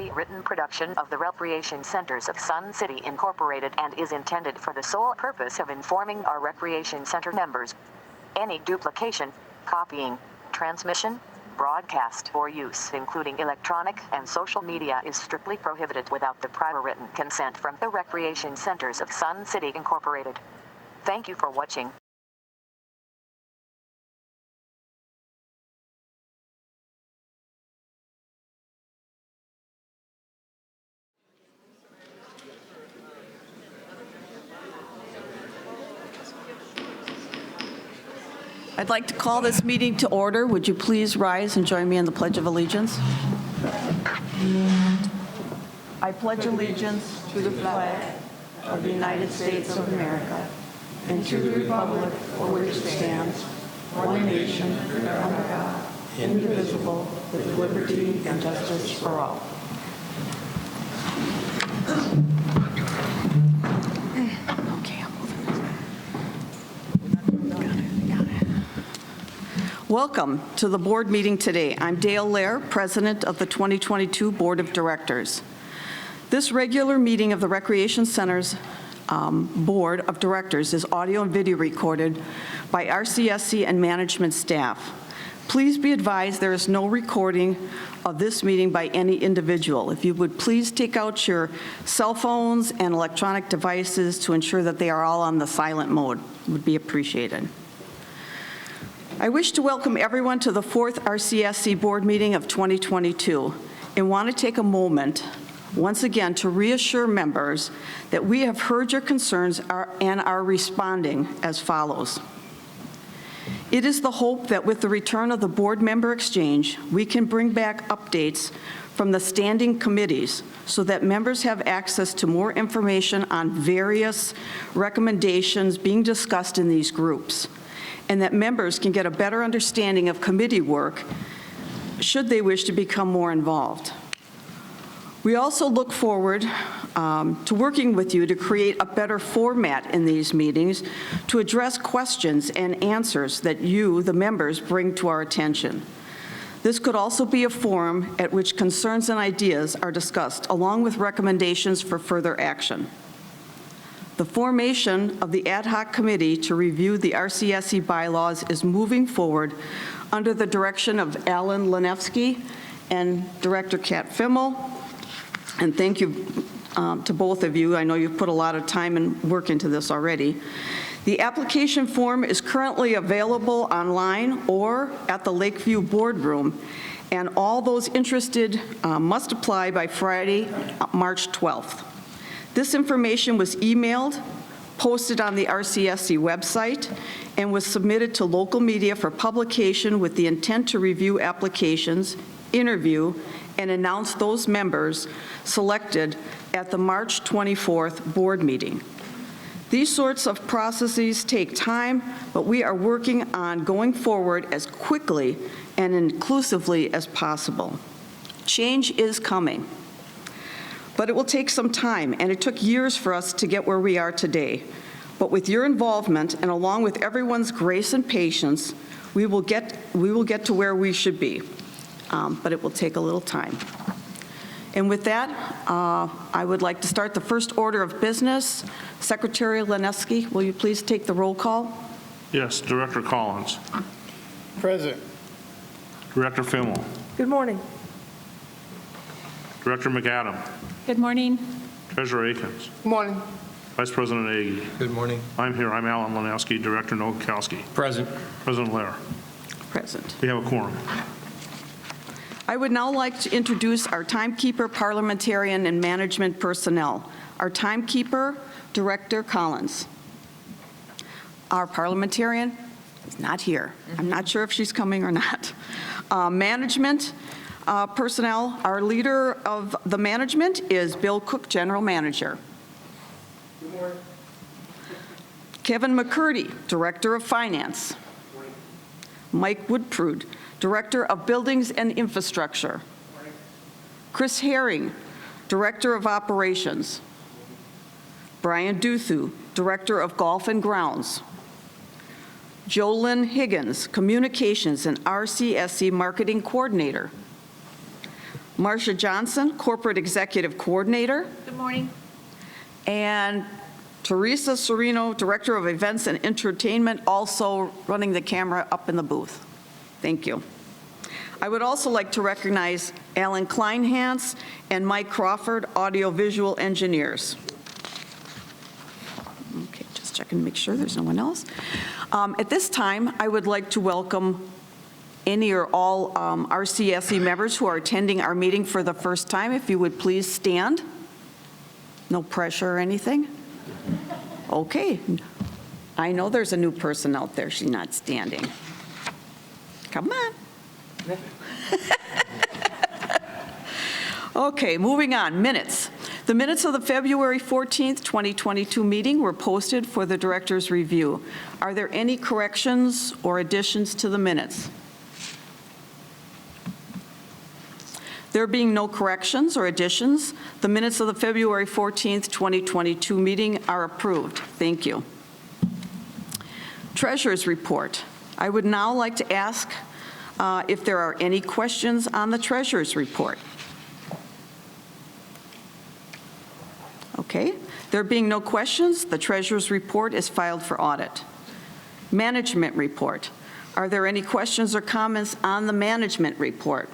a written production of the Recreation Centers of Sun City Incorporated and is intended for the sole purpose of informing our Recreation Center members. Any duplication, copying, transmission, broadcast, or use, including electronic and social media, is strictly prohibited without the prior written consent from the Recreation Centers of Sun City Incorporated. Thank you for watching. I'd like to call this meeting to order. Would you please rise and join me in the Pledge of Allegiance? I pledge allegiance to the flag of the United States of America and to the republic for which it stands, one nation, under God, indivisible, with liberty and justice for all. Welcome to the board meeting today. I'm Dale Lair, President of the 2022 Board of Directors. This regular meeting of the Recreation Center's Board of Directors is audio and video recorded by RCSC and management staff. Please be advised there is no recording of this meeting by any individual. If you would please take out your cell phones and electronic devices to ensure that they are all on the silent mode, it would be appreciated. I wish to welcome everyone to the 4th RCSC board meeting of 2022 and want to take a moment once again to reassure members that we have heard your concerns and are responding as follows. It is the hope that with the return of the board member exchange, we can bring back updates from the standing committees so that members have access to more information on various recommendations being discussed in these groups, and that members can get a better understanding of committee work should they wish to become more involved. We also look forward to working with you to create a better format in these meetings to address questions and answers that you, the members, bring to our attention. This could also be a forum at which concerns and ideas are discussed, along with recommendations for further action. The formation of the ad hoc committee to review the RCSC bylaws is moving forward under the direction of Alan Lanevsky and Director Kat Fimmel. And thank you to both of you. I know you've put a lot of time and work into this already. The application form is currently available online or at the Lakeview Boardroom, and all those interested must apply by Friday, March 12th. This information was emailed, posted on the RCSC website, and was submitted to local media for publication with the intent to review applications, interview, and announce those members selected at the March 24th board meeting. These sorts of processes take time, but we are working on going forward as quickly and inclusively as possible. Change is coming. But it will take some time, and it took years for us to get where we are today. But with your involvement, and along with everyone's grace and patience, we will get to where we should be. But it will take a little time. And with that, I would like to start the first order of business. Secretary Lanevsky, will you please take the roll call? Yes, Director Collins. Present. Director Fimmel. Good morning. Director McAdam. Good morning. Treasurer Akins. Good morning. Vice President Agi. Good morning. I'm here. I'm Alan Lanevsky. Director Nowakowski. Present. President Lair. Present. We have a quorum. I would now like to introduce our timekeeper, parliamentarian, and management personnel. Our timekeeper, Director Collins. Our parliamentarian is not here. I'm not sure if she's coming or not. Management personnel, our leader of the management is Bill Cook, General Manager. Good morning. Kevin McCurdy, Director of Finance. Good morning. Mike Woodprude, Director of Buildings and Infrastructure. Good morning. Chris Herring, Director of Operations. Brian Duthu, Director of Golf and Grounds. Jolynn Higgins, Communications and RCSC Marketing Coordinator. Marcia Johnson, Corporate Executive Coordinator. Good morning. And Teresa Serino, Director of Events and Entertainment, also running the camera up in the booth. Thank you. I would also like to recognize Alan Kleinhans and Mike Crawford, audiovisual engineers. Okay, just checking to make sure there's no one else. At this time, I would like to welcome any or all RCSC members who are attending our meeting for the first time. If you would please stand. No pressure or anything. Okay. I know there's a new person out there. She's not standing. Come on. Okay, moving on. Minutes. The minutes of the February 14th, 2022 meeting were posted for the director's review. Are there any corrections or additions to the minutes? There being no corrections or additions, the minutes of the February 14th, 2022 meeting are approved. Thank you. Treasurer's report. I would now like to ask if there are any questions on the treasurer's report. Okay. There being no questions, the treasurer's report is filed for audit. Management report. Are there any questions or comments on the management report?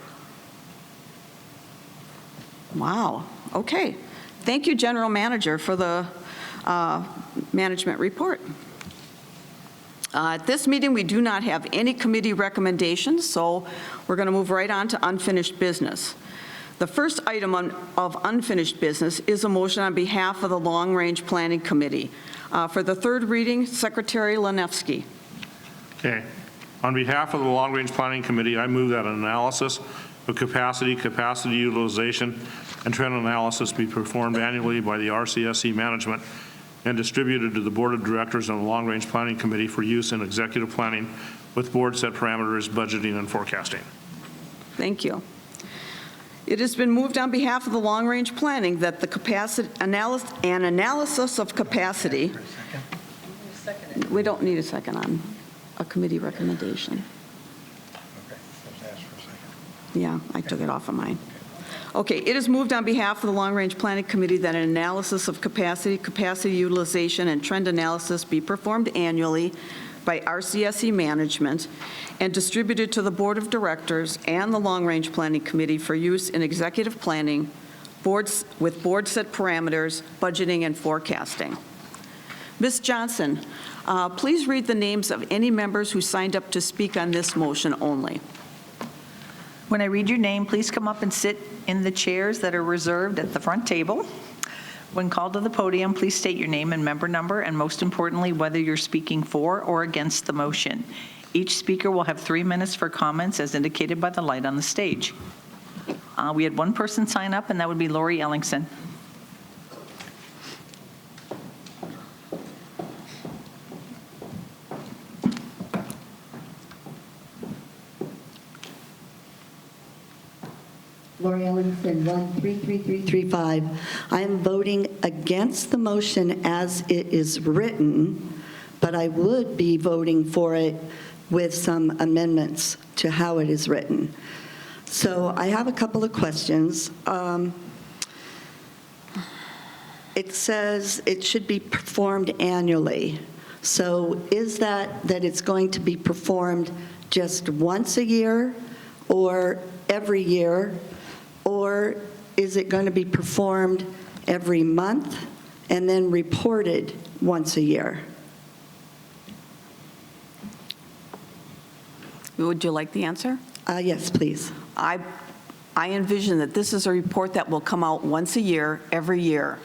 Wow. Okay. Thank you, General Manager, for the management report. At this meeting, we do not have any committee recommendations, so we're going to move right on to unfinished business. The first item of unfinished business is a motion on behalf of the Long Range Planning Committee. For the third reading, Secretary Lanevsky. Okay. On behalf of the Long Range Planning Committee, I move that an analysis of capacity utilization, and trend analysis be performed annually by the RCSC management and distributed to the Board of Directors and the Long Range Planning Committee for use in executive planning with board set parameters, budgeting, and forecasting. Thank you. It has been moved on behalf of the Long Range Planning that the capacity analysis of capacity. We don't need a second on a committee recommendation. Yeah, I took it off of mine. Okay, it is moved on behalf of the Long Range Planning Committee that an analysis of capacity utilization, and trend analysis be performed annually by RCSC management and distributed to the Board of Directors and the Long Range Planning Committee for use in executive planning, with board set parameters, budgeting, and forecasting. Ms. Johnson, please read the names of any members who signed up to speak on this motion only. When I read your name, please come up and sit in the chairs that are reserved at the front table. When called to the podium, please state your name and member number, and most importantly, whether you're speaking for or against the motion. Each speaker will have 3 minutes for comments as indicated by the light on the stage. We had one person sign up, and that would be Lori Ellingson. Lori Ellingson, 133335. I am voting against the motion as it is written, but I would be voting for it with some amendments to how it is written. So I have a couple of questions. It says it should be performed annually. So is that it's going to be performed just once a year or every year? Or is it going to be performed every month and then reported once a year? Would you like the answer? Yes, please. I envision that this is a report that will come out once a year, every year.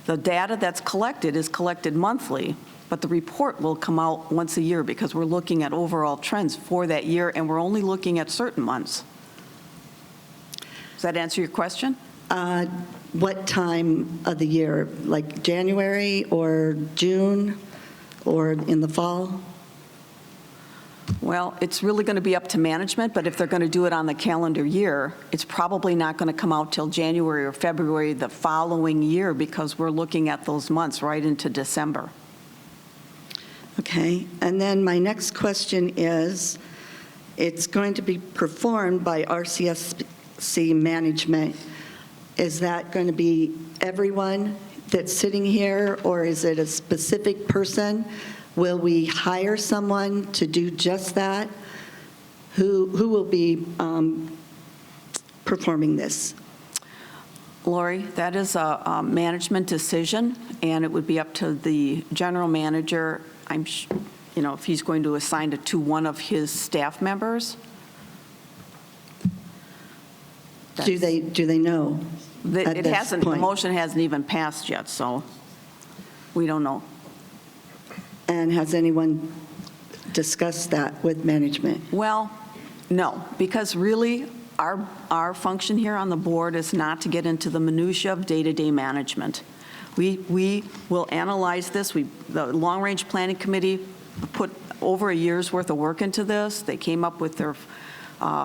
The data that's collected is collected monthly, but the report will come out once a year because we're looking at overall trends for that year, and we're only looking at certain months. Does that answer your question? What time of the year? Like January or June or in the fall? Well, it's really going to be up to management, but if they're going to do it on the calendar year, it's probably not going to come out till January or February the following year because we're looking at those months right into December. Okay. And then my next question is, it's going to be performed by RCSC RCSC management, is that going to be everyone that's sitting here, or is it a specific person? Will we hire someone to do just that? Who will be performing this? Lori, that is a management decision, and it would be up to the general manager, if he's going to assign it to one of his staff members. Do they know? at It this hasn't, the point? motion hasn't even passed yet, so we don't know. And has anyone discussed that with management? Well, no, because really, our function here on the board is not to get into the minutia of day-to-day management. We will analyze this. The Long Range Planning Committee put over a year's worth of work into this. They came up with their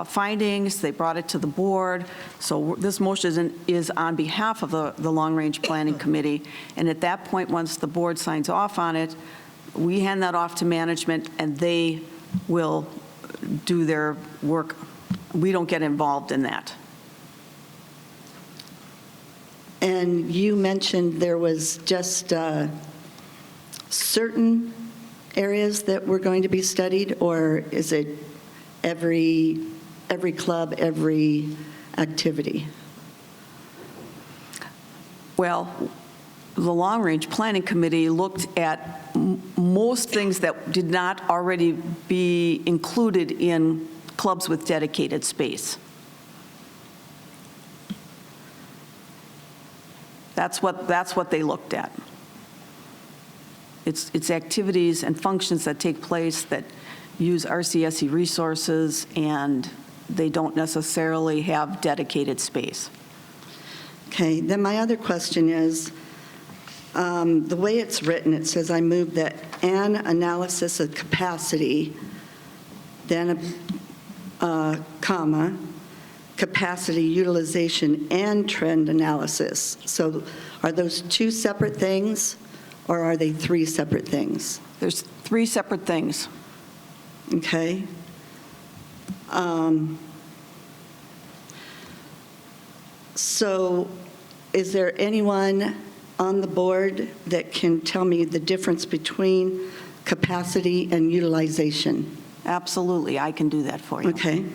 findings. They brought it to the board. So this motion is on behalf of the Long Range Planning Committee. And at that point, once the board signs off on it, we hand that off to management, and they will do their work. We don't get involved in that. And you mentioned there was just certain areas that were going to be studied, or is it every club, every activity? Well, the Long Range Planning Committee looked at most things that did not already be included in clubs with dedicated space. That's what they looked at. It's activities and functions that take place that use RCSC resources, and they don't necessarily have dedicated space. Okay, then my other question is, the way it's written, it says, I move that an analysis of capacity, then a comma, capacity utilization and trend analysis. So are those two separate things, or are they three separate things? There's three separate things. Okay. So is there anyone on the board that can tell me the difference between capacity and utilization? Absolutely, I can do that for you. Okay.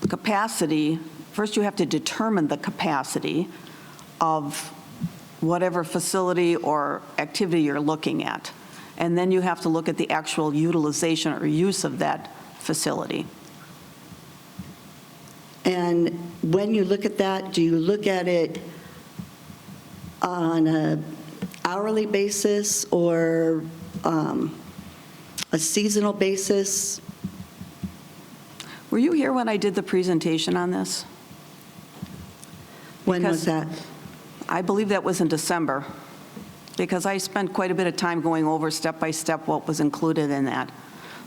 Capacity, first you have to determine the capacity of whatever facility or activity you're looking at. And then you have to look at the actual utilization or use of that facility. And when you look at that, do you look at it on an hourly basis or a seasonal basis? Were you here when I did the presentation on this? When was that? I believe that was in December, because I spent quite a bit of time going over step by step what was included in that.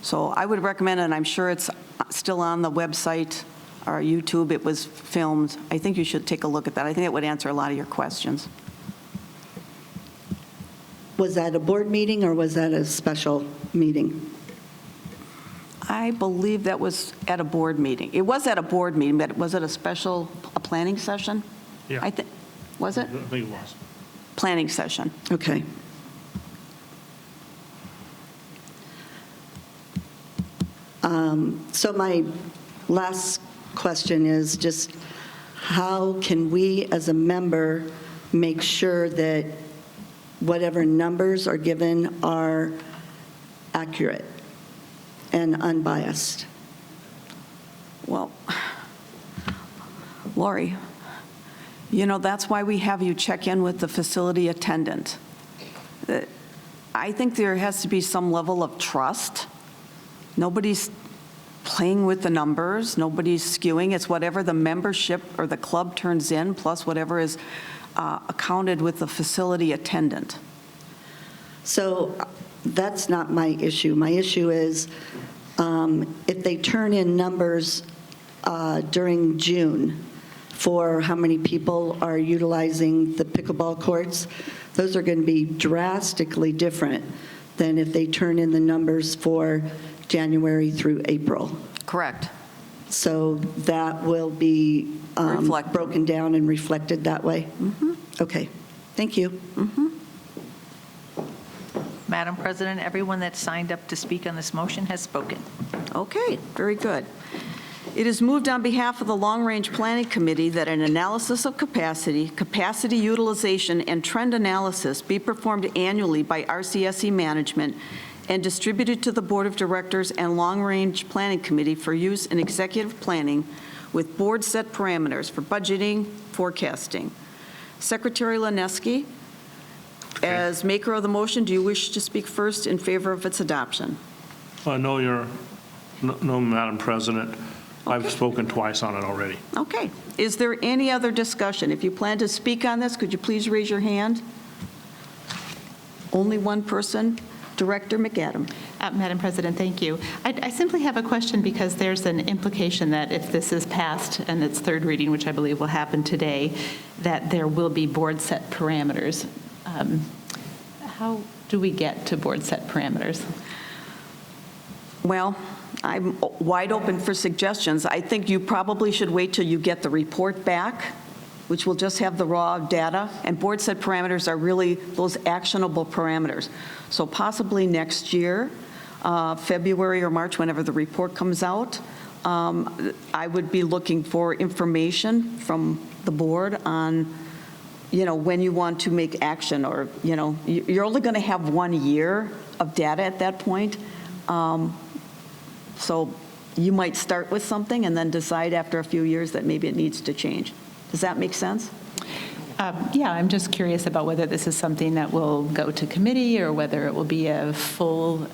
So I would recommend, and I'm sure it's still on the website or YouTube, it was filmed. I think you should take a look at that. I think it would answer a lot of your questions. Was that a board meeting or was that a special meeting? I believe that was at a board meeting. It was at a board meeting, but was it a planning session? Yeah. Was it? I think it was. Planning session. Okay. So my last question is just, how can we as a member make sure that whatever numbers are given are accurate and unbiased? Well, Lori, that's why we have you check in with the facility attendant. I think there has to be some level of trust. Nobody's playing with the numbers. Nobody's skewing. It's whatever the membership or the club turns in, plus whatever is accounted with the facility attendant. So that's not my issue. My issue is if they turn in numbers during June for how many people are utilizing the pickleball courts, those are going to be drastically different than if they turn in the numbers for January through April. Correct. So that will be Reflected. broken down and reflected that way? Okay, thank you. Madam President, everyone that signed up to speak on this motion has spoken. Okay, very good. It is moved on behalf of the Long Range Planning Committee that an analysis of capacity, capacity utilization, and trend analysis be performed annually by RCSC management and distributed to the Board of Directors and Long Range Planning Committee for use in executive planning with board-set parameters for budgeting, forecasting. Secretary Lineski, as maker of the motion, do you wish to speak first in favor of its adoption? No, Madam President. I've spoken twice on it already. Okay. Is there any other discussion? If you plan to speak on this, could you please raise your hand? Only one person. Director McAdam. Madam President, thank you. I simply have a question because there's an implication that if this is passed and its third reading, which I believe will happen today, that there will be board-set parameters. How do we get to board-set parameters? Well, I'm wide open for suggestions. I think you probably should wait till you get the report back, which will just have the raw data, and board-set parameters are really those actionable parameters. So possibly next year, February or March, whenever the report comes out, I would be looking for information from the board on, when you want to make action, or, you're only going to have 1 year of data at that point. So you might start with something and then decide after a few years that maybe it needs to change. Does that make sense? Yeah, I'm just curious about whether this is something that will go to committee or whether it will be a full,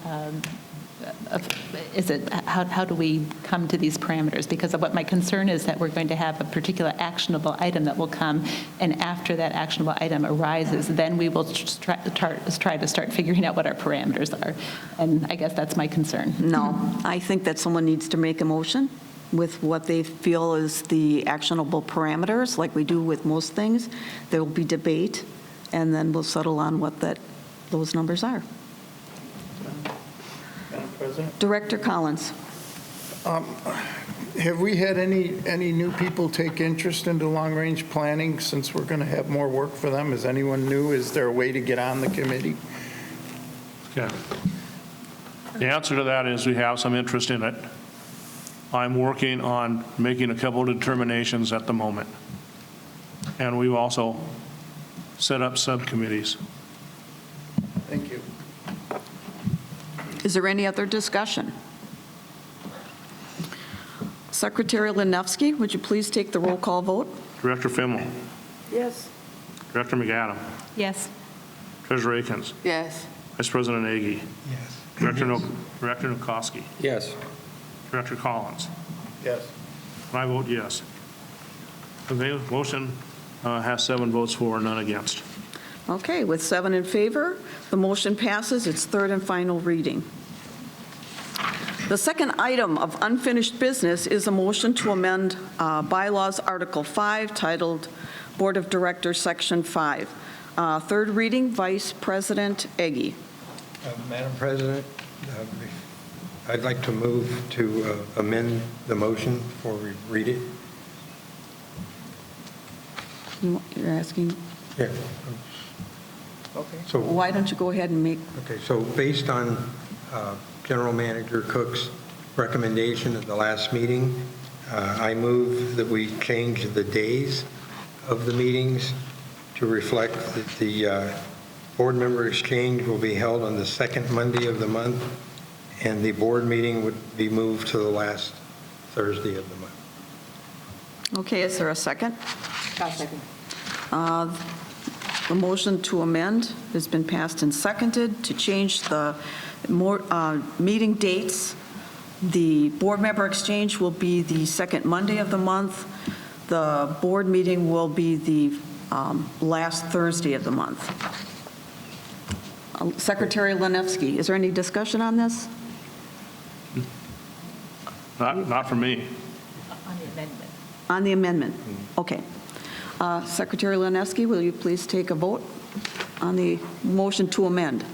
how do we come to these parameters? Because of what my concern is that we're going to have a particular actionable item that will come, and after that actionable item arises, then we will try to start figuring out what our parameters are. And I guess that's my concern. No, I think that someone needs to make a motion with what they feel is the actionable parameters, like we do with most things. There will be debate, and then we'll settle on what those numbers are. Madam President? Director Collins. Have we had any new people take interest into long-range planning since we're going to have more work for them? Is anyone new? Is there a way to get on the committee? Okay. The answer to that is we have some interest in it. I'm working on making a couple of determinations at the moment. And we've also set up subcommittees. Thank you. Is there any other discussion? Secretary Linefsky, would you please take the roll call vote? Director Fimmel. Yes. Director McAdam. Yes. Treasurer Akins. Yes. Vice President Agi. Yes. Director Nowakowski. Yes. Director Collins. Yes. And I vote yes. The motion has 7 votes for, none against. Okay, with 7 in favor, the motion passes its third and final reading. The second item of unfinished business is a motion to amend bylaws Article 5 titled Board of Directors, Section 5. Third reading, Vice President Egi. Madam President, I'd like to move to amend the motion before we read it. You're asking, Yeah. Okay. So, why don't you go ahead and make, okay, so based on General Manager Cook's recommendation at the last meeting, I move that we change the days of the meetings to reflect that the board member exchange will be held on the second Monday of the month, and the board meeting would be moved to the last Thursday of the month. okay, is there a second? The motion to amend has been passed and seconded to change the meeting dates. The board member exchange will be the second Monday of the month. The board meeting will be the last Thursday of the month. Secretary Linefsky, is there any discussion on this? Not for me. On the amendment. On the amendment? Okay. Secretary Linefsky, will you please take a vote on the motion to amend?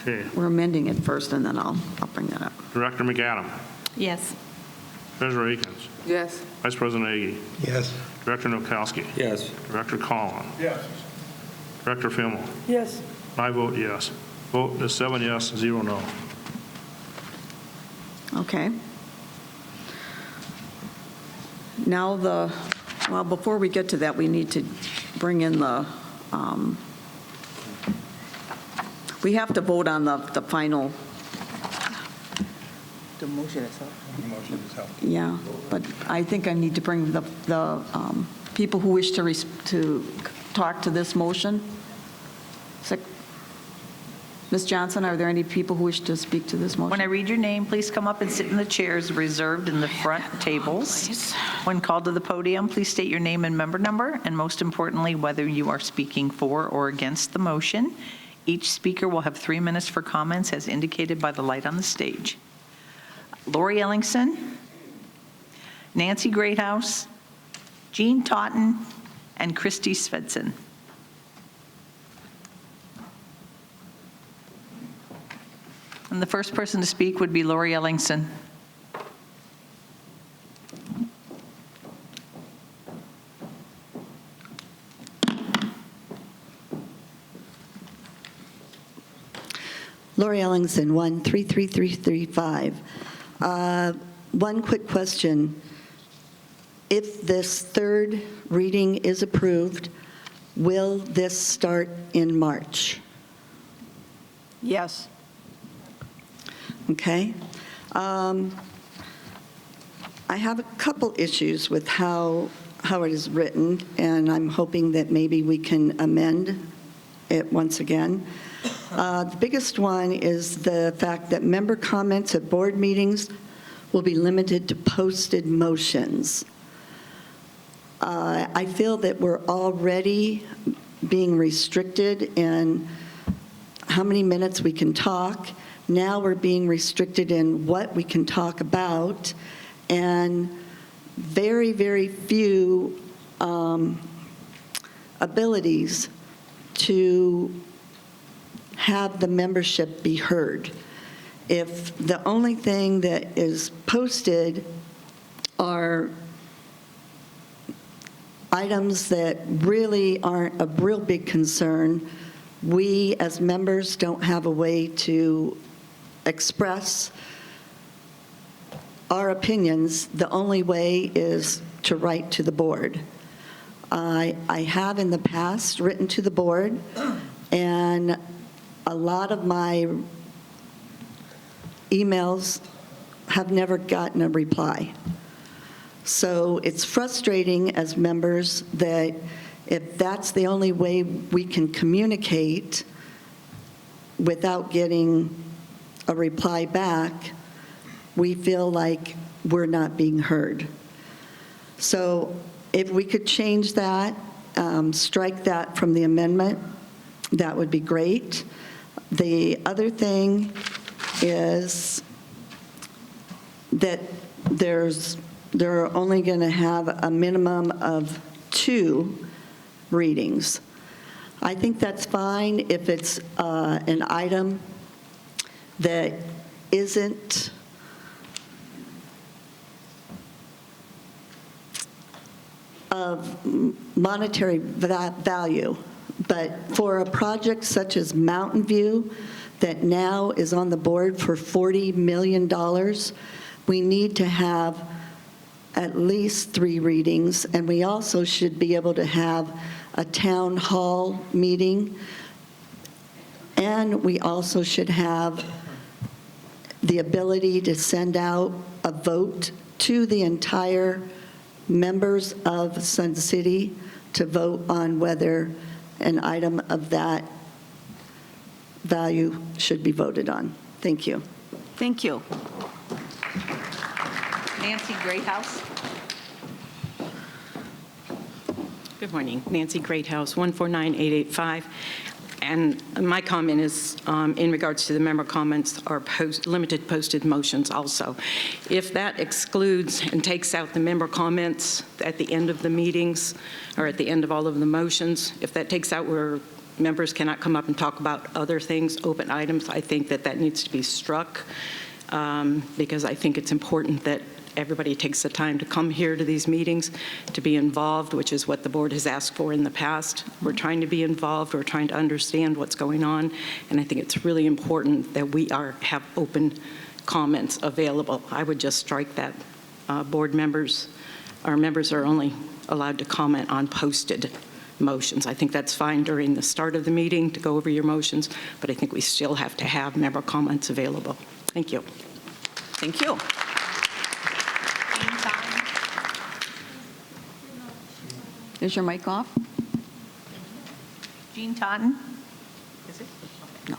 Okay. We're amending it first, and then I'll bring that up. Director McAdam. Yes. Treasurer Akins. Yes. Vice President Agi. Yes. Director Nowakowski. Yes. Director Collin. Yes. Director Fimmel. Yes. I vote yes. Vote is 7 yes, 0 no. Okay. Now well, before we get to that, we need to bring in we have to vote on the final, The motion itself. yeah, but I think I need to bring the people who wish to talk to this motion. Ms. Johnson, are there any people who wish to speak to this motion? When I read your name, please come up and sit in the chairs reserved in the front tables. When called to the podium, please state your name and member number, and most importantly, whether you are speaking for or against the motion. Each speaker will have 3 minutes for comments as indicated by the light on the stage. Lori Ellingson, Nancy Greathouse, Jean Totten, and Christy Svedson. And the first person to speak would be Lori Ellingson. Lori Ellingson, 133335. One quick question. If this third reading is approved, will this start in March? Yes. Okay. I have a couple issues with how it is written, and I'm hoping that maybe we can amend it once again. The biggest one is the fact that member comments at board meetings will be limited to posted motions. I feel that we're already being restricted in how many minutes we can talk. Now we're being restricted in what we can talk about, and very, very few abilities to have the membership be heard. If the only thing that is posted are items that really aren't a real big concern, we as members don't have a way to express our opinions. The only way is to write to the board. I have in the past written to the board, and a lot of my emails have never gotten a reply. So it's frustrating as members that if that's the only way we can communicate without getting a reply back, we feel like we're not being heard. So if we could change that, strike that from the amendment, that would be great. The other thing is that they're only going to have a minimum of 2 readings. I think that's fine if it's an item that isn't of monetary value. But for a project such as Mountain View, that now is on the board for $40 million, we need to have at least 3 readings, and we also should be able to have a town hall meeting, and we also should have the ability to send out a vote to the entire members of Sun City to vote on whether an item of that value should be voted on. Thank you. Thank you. Nancy Greathouse. Good morning. Nancy Greathouse, 149885. And my comment is in regards to the member comments or limited posted motions also. If that excludes and takes out the member comments at the end of the meetings or at the end of all of the motions, if that takes out where members cannot come up and talk about other things, open items, I think that that needs to be struck because I think it's important that everybody takes the time to come here to these meetings, to be involved, which is what the board has asked for in the past. We're trying to be involved. We're trying to understand what's going on. And I think it's really important that we have open comments available. I would just strike that board members, our members are only allowed to comment on posted motions. I think that's fine during the start of the meeting to go over your motions, but I think we still have to have member comments available. Thank you. Thank you. Is your mic off? Jean Totten? Is it? No.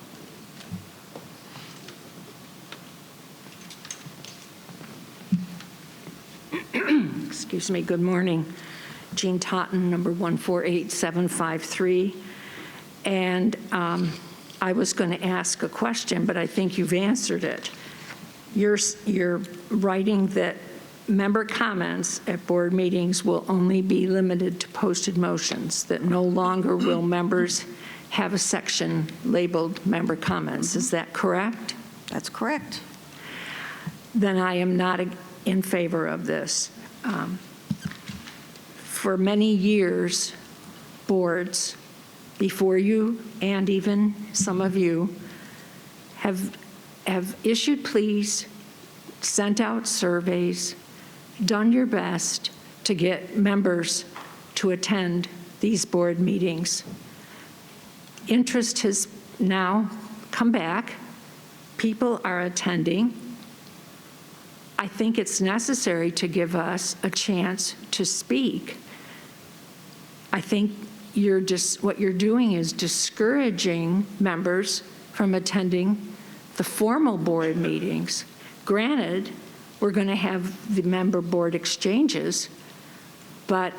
Excuse me, good morning. Jean Totten, number 148753. And I was going to ask a question, but I think you've answered it. You're writing that member comments at board meetings will only be limited to posted motions, that no longer will members have a section labeled member comments. Is that correct? That's correct. Then I am not in favor of this. For many years, boards before you and even some of you have issued pleas, sent out surveys, done your best to get members to attend these board meetings. Interest has now come back. People are attending. I think it's necessary to give us a chance to speak. I think what you're doing is discouraging members from attending the formal board meetings. Granted, we're going to have the member board exchanges, but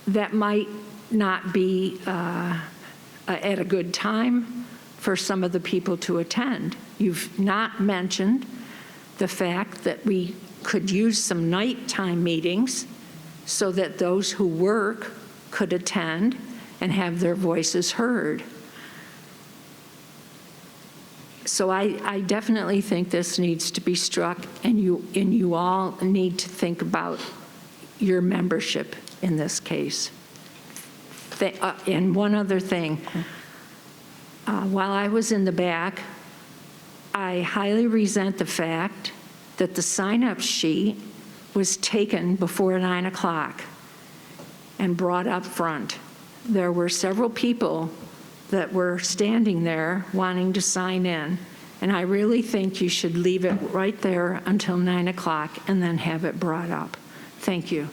that might not be at a good time for some of the people to attend. You've not mentioned the fact that we could use some nighttime meetings so that those who work could attend and have their voices heard. So I definitely think this needs to be struck, and you all need to think about your membership in this case. And one other thing, while I was in the back, I highly resent the fact that the sign-up sheet was taken before 9 o'clock and brought up front. There were several people that were standing there wanting to sign in, and I really think you should leave it right there until 9 o'clock and then have it brought up. Thank you.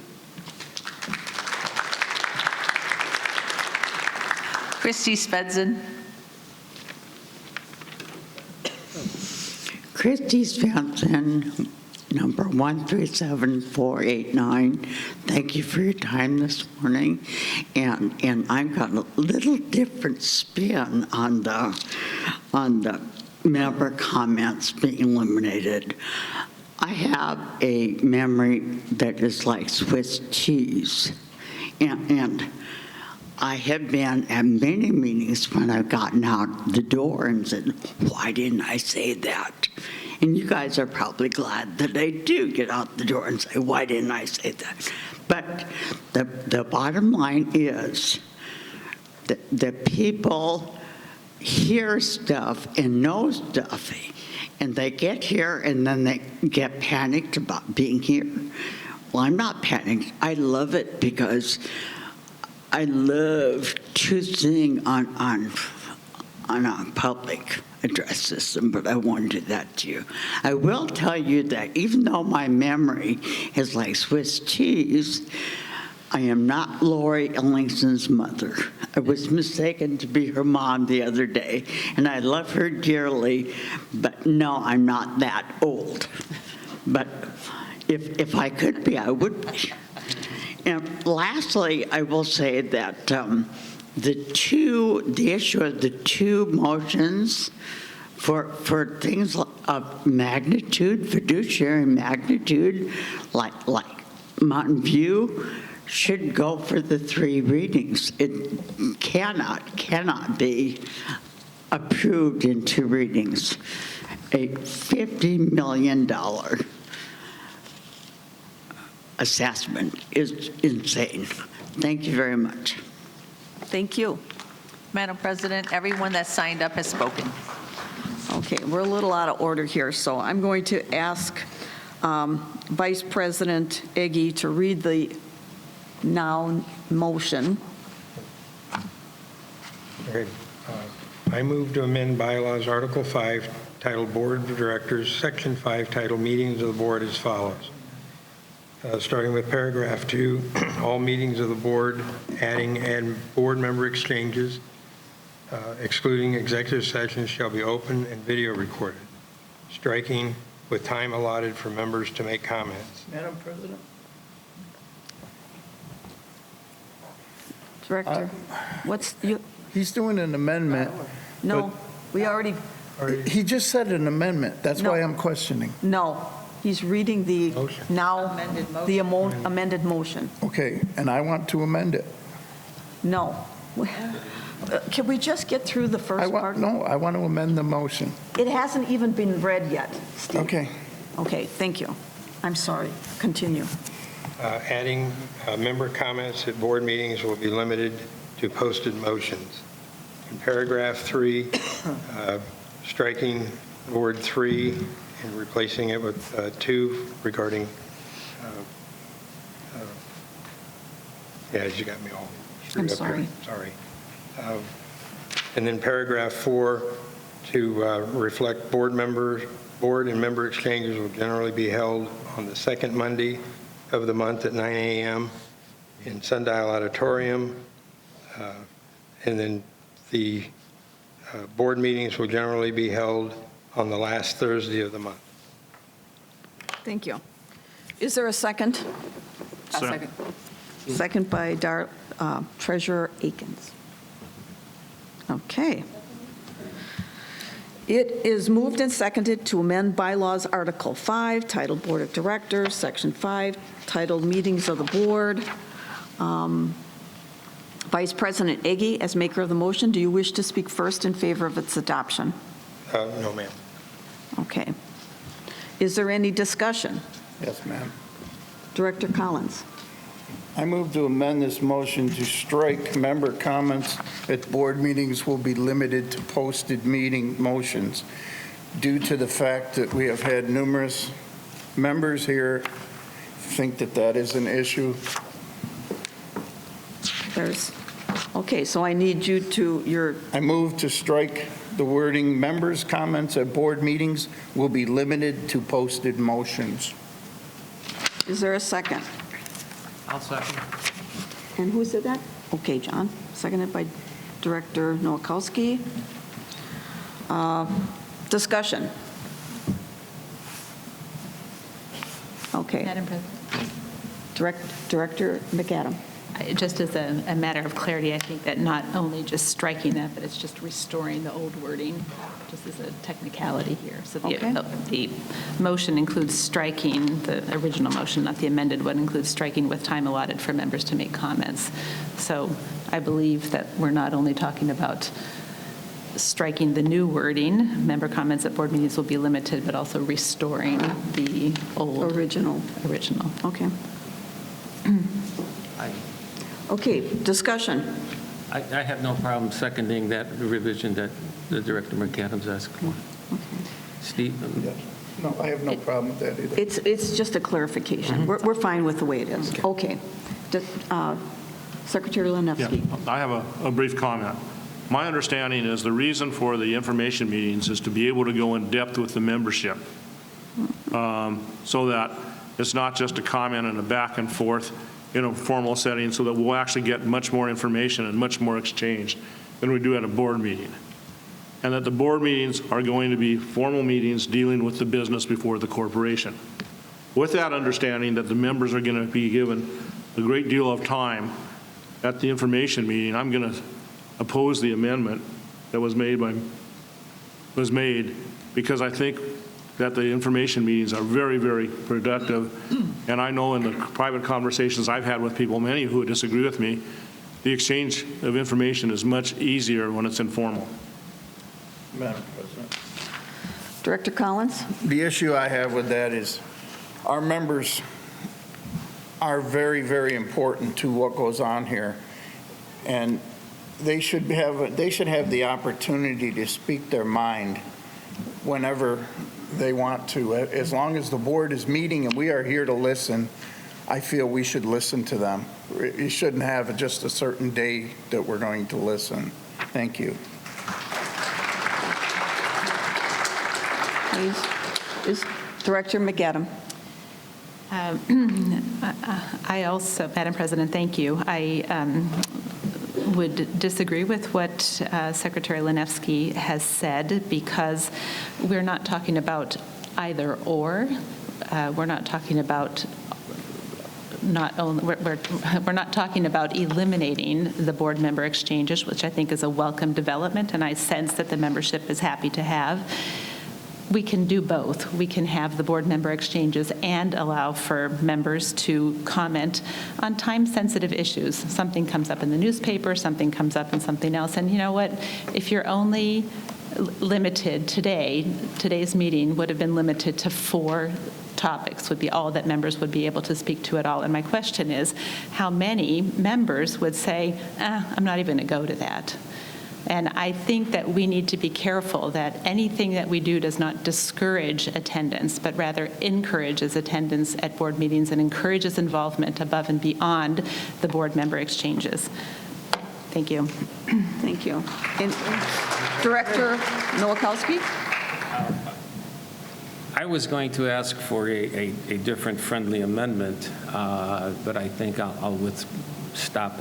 Christy Svendsen. Christy Svendsen, number 137489. Thank you for your time this morning. And I've got a little different spin on the member comments being eliminated. I have a memory that is like Swiss cheese. And I have been at many meetings when I've gotten out the door and said, why didn't I say that? And you guys are probably glad that I do get out the door and say, why didn't I say that? But the bottom line is that people hear stuff and know stuff, and they get here and then they get panicked about being here. Well, I'm not panicked. I love it because I love choosing on a public address system, but I won't do that to you. I will tell you that even though my memory is like Swiss cheese, I am not Lori Ellingson's mother. I was mistaken to be her mom the other day, and I love her dearly, but no, I'm not that old. But if I could be, I would be. And lastly, I will say that the issue of the two motions for things of magnitude, fiduciary magnitude, like Mountain View, should go for the 3 readings. It cannot be approved in 2 readings. A $50 million assessment is insane. Thank you very much. Thank you. Madam President, everyone that signed up has spoken. Okay, we're a little out of order here, so I'm going to ask Vice President Eggy to read the now motion. Okay. I move to amend bylaws Article 5, titled Board of Directors, Section 5, titled Meetings of the Board as follows. Starting with paragraph 2, all meetings of the board, adding and board member exchanges, excluding executive sessions, shall be open and video recorded. Striking with time allotted for members to make comments. Madam President? Director, what's, you? He's doing an amendment. No, we already, He just said an amendment. That's why No. I'm questioning. no, he's reading the Motion. now, Amended motion. the amended motion. Okay, and I want to amend it. No. Can we just get through the first part? I want to amend the motion. It hasn't even been read yet, Steve. Okay. Okay, thank you. I'm sorry. Continue. Adding member comments at board meetings will be limited to posted motions. In paragraph 3, striking the word 3 and replacing it with 2 regarding, yeah, you got me all screwed I'm up sorry. here. Sorry. And then paragraph 4, to reflect board and member exchanges will generally be held on the second Monday of the month at 9 a.m. in Sundial Auditorium. And then the board meetings will generally be held on the last Thursday of the month. Thank you. Is there a second? Second. Second by Treasurer Akins. Okay. It is moved and seconded to amend bylaws Article 5, titled Board of Directors, Section 5, titled Meetings of the Board. Vice President Eggy, as maker of the motion, do you wish to speak first in favor of its adoption? No, ma'am. Okay. Is there any discussion? Yes, ma'am. Director Collins. I move to amend this motion to strike member comments at board meetings will be limited to posted meeting motions due to the fact that we have had numerous members here think that that is an issue. Okay, so I need you to, I move to strike the wording, members' comments at board meetings will be limited to posted motions. is there a second? I'll second. And who said that? Okay, John. Seconded by Director Nowakowski. Discussion. Okay. Madam President. Director McAdam. Just as a matter of clarity, I think that not only just striking that, but it's just restoring the old wording, just as a technicality here. So the motion includes striking, the original motion, not the amended one, includes striking with time allotted for members to make comments. So I believe that we're not only talking about striking the new wording, member comments at board meetings will be limited, but also restoring the old. Original. Okay. Okay, discussion. I have no problem seconding that revision that the Director McAdams asked for. Steve? Yes. No, I have no problem with that either. It's just a clarification. We're fine with the way it is. Okay. Secretary Yeah, Lenevsky. I have a brief comment. My understanding is the reason for the information meetings is to be able to go in depth with the membership, so that it's not just a comment and a back and forth in a formal setting, so that we'll actually get much more information and much more exchange than we do at a board meeting. And that the board meetings are going to be formal meetings dealing with the business before the corporation. With that understanding that the members are going to be given a great deal of time at the information meeting, I'm going to oppose the amendment that was made because I think that the information meetings are very, very productive. And I know in the private conversations I've had with people, many who disagree with me, the exchange of information is much easier when it's informal. Madam President. Director Collins? The issue I have with that is our members are very, very important to what goes on here. And they should have the opportunity to speak their mind whenever they want to. As long as the board is meeting and we are here to listen, I feel we should listen to them. You shouldn't have just a certain day that we're going to listen. Thank you. Please. Is Director McAdam. I also, Madam President, thank you. I would disagree with what Secretary Linefsky has said, because we're not talking about either or. We're not talking about we're not talking about eliminating the board member exchanges, which I think is a welcome development, and I sense that the membership is happy to have. We can do both. We can have the board member exchanges and allow for members to comment on time-sensitive issues. Something comes up in the newspaper, something comes up in something else, and you know what? If you're only limited today's meeting would have been limited to 4 topics, would be all that members would be able to speak to at all. And my question is, how many members would say, I'm not even going to go to that? And I think that we need to be careful that anything that we do does not discourage attendance, but rather encourages attendance at board meetings and encourages involvement above and beyond the board member exchanges. Thank you. Thank you. And Director Nowakowski? I was going to ask for a different friendly amendment, but I think I'll stop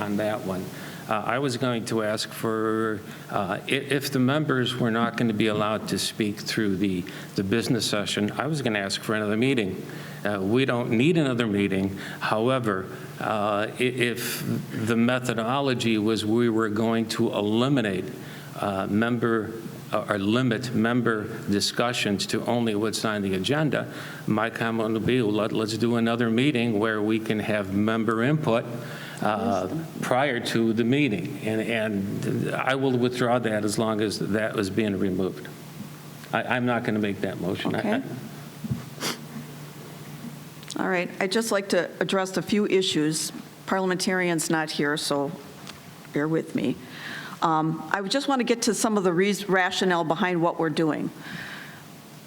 on that one. I was going to ask for, if the members were not going to be allowed to speak through the business session, I was going to ask for another meeting. We don't need another meeting. However, if the methodology was we were going to eliminate or limit member discussions to only what's on the agenda, my comment would be, let's do another meeting where we can have member input prior to the meeting. And I will withdraw that as long as that was being removed. I'm not going to make that motion. Okay. All right. I'd just like to address a few issues. Parliamentarian's not here, so bear with me. I just want to get to some of the rationale behind what we're doing.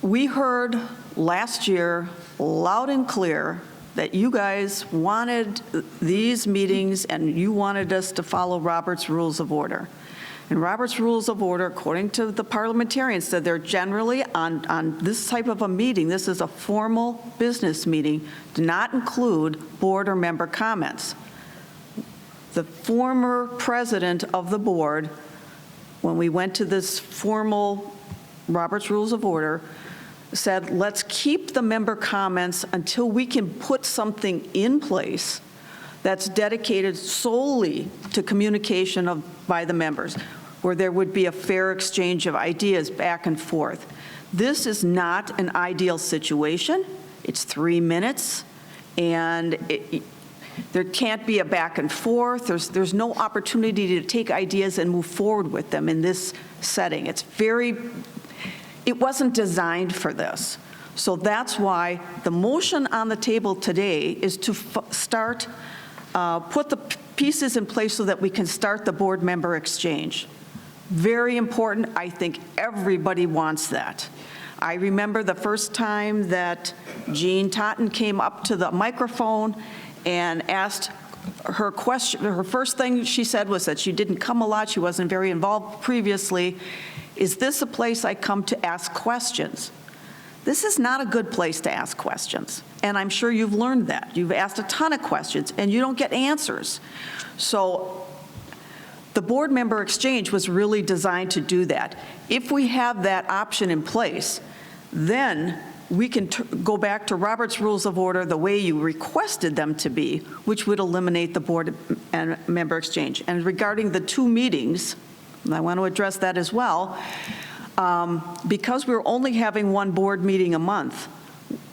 We heard last year loud and clear that you guys wanted these meetings and you wanted us to follow Robert's Rules of Order. And Robert's Rules of Order, according to the parliamentarians, said they're generally on this type of a meeting, this is a formal business meeting, do not include board or member comments. The former president of the board, when we went to this formal Robert's Rules of Order, said, let's keep the member comments until we can put something in place that's dedicated solely to communication by the members, where there would be a fair exchange of ideas back and forth. This is not an ideal situation. It's 3 minutes, and there can't be a back and forth. There's no opportunity to take ideas and move forward with them in this setting. It wasn't designed for this. So that's why the motion on the table today is to put the pieces in place so that we can start the board member exchange. Very important. I think everybody wants that. I remember the first time that Jean Totten came up to the microphone and asked her question. Her first thing she said was that she didn't come a lot. She wasn't very involved previously. Is this a place I come to ask questions? This is not a good place to ask questions. And I'm sure you've learned that. You've asked a ton of questions and you don't get answers. So the board member exchange was really designed to do that. If we have that option in place, then we can go back to Robert's Rules of Order the way you requested them to be, which would eliminate the board and member exchange. And regarding the 2 meetings, and I want to address that as well, because we're only having 1 board meeting a month,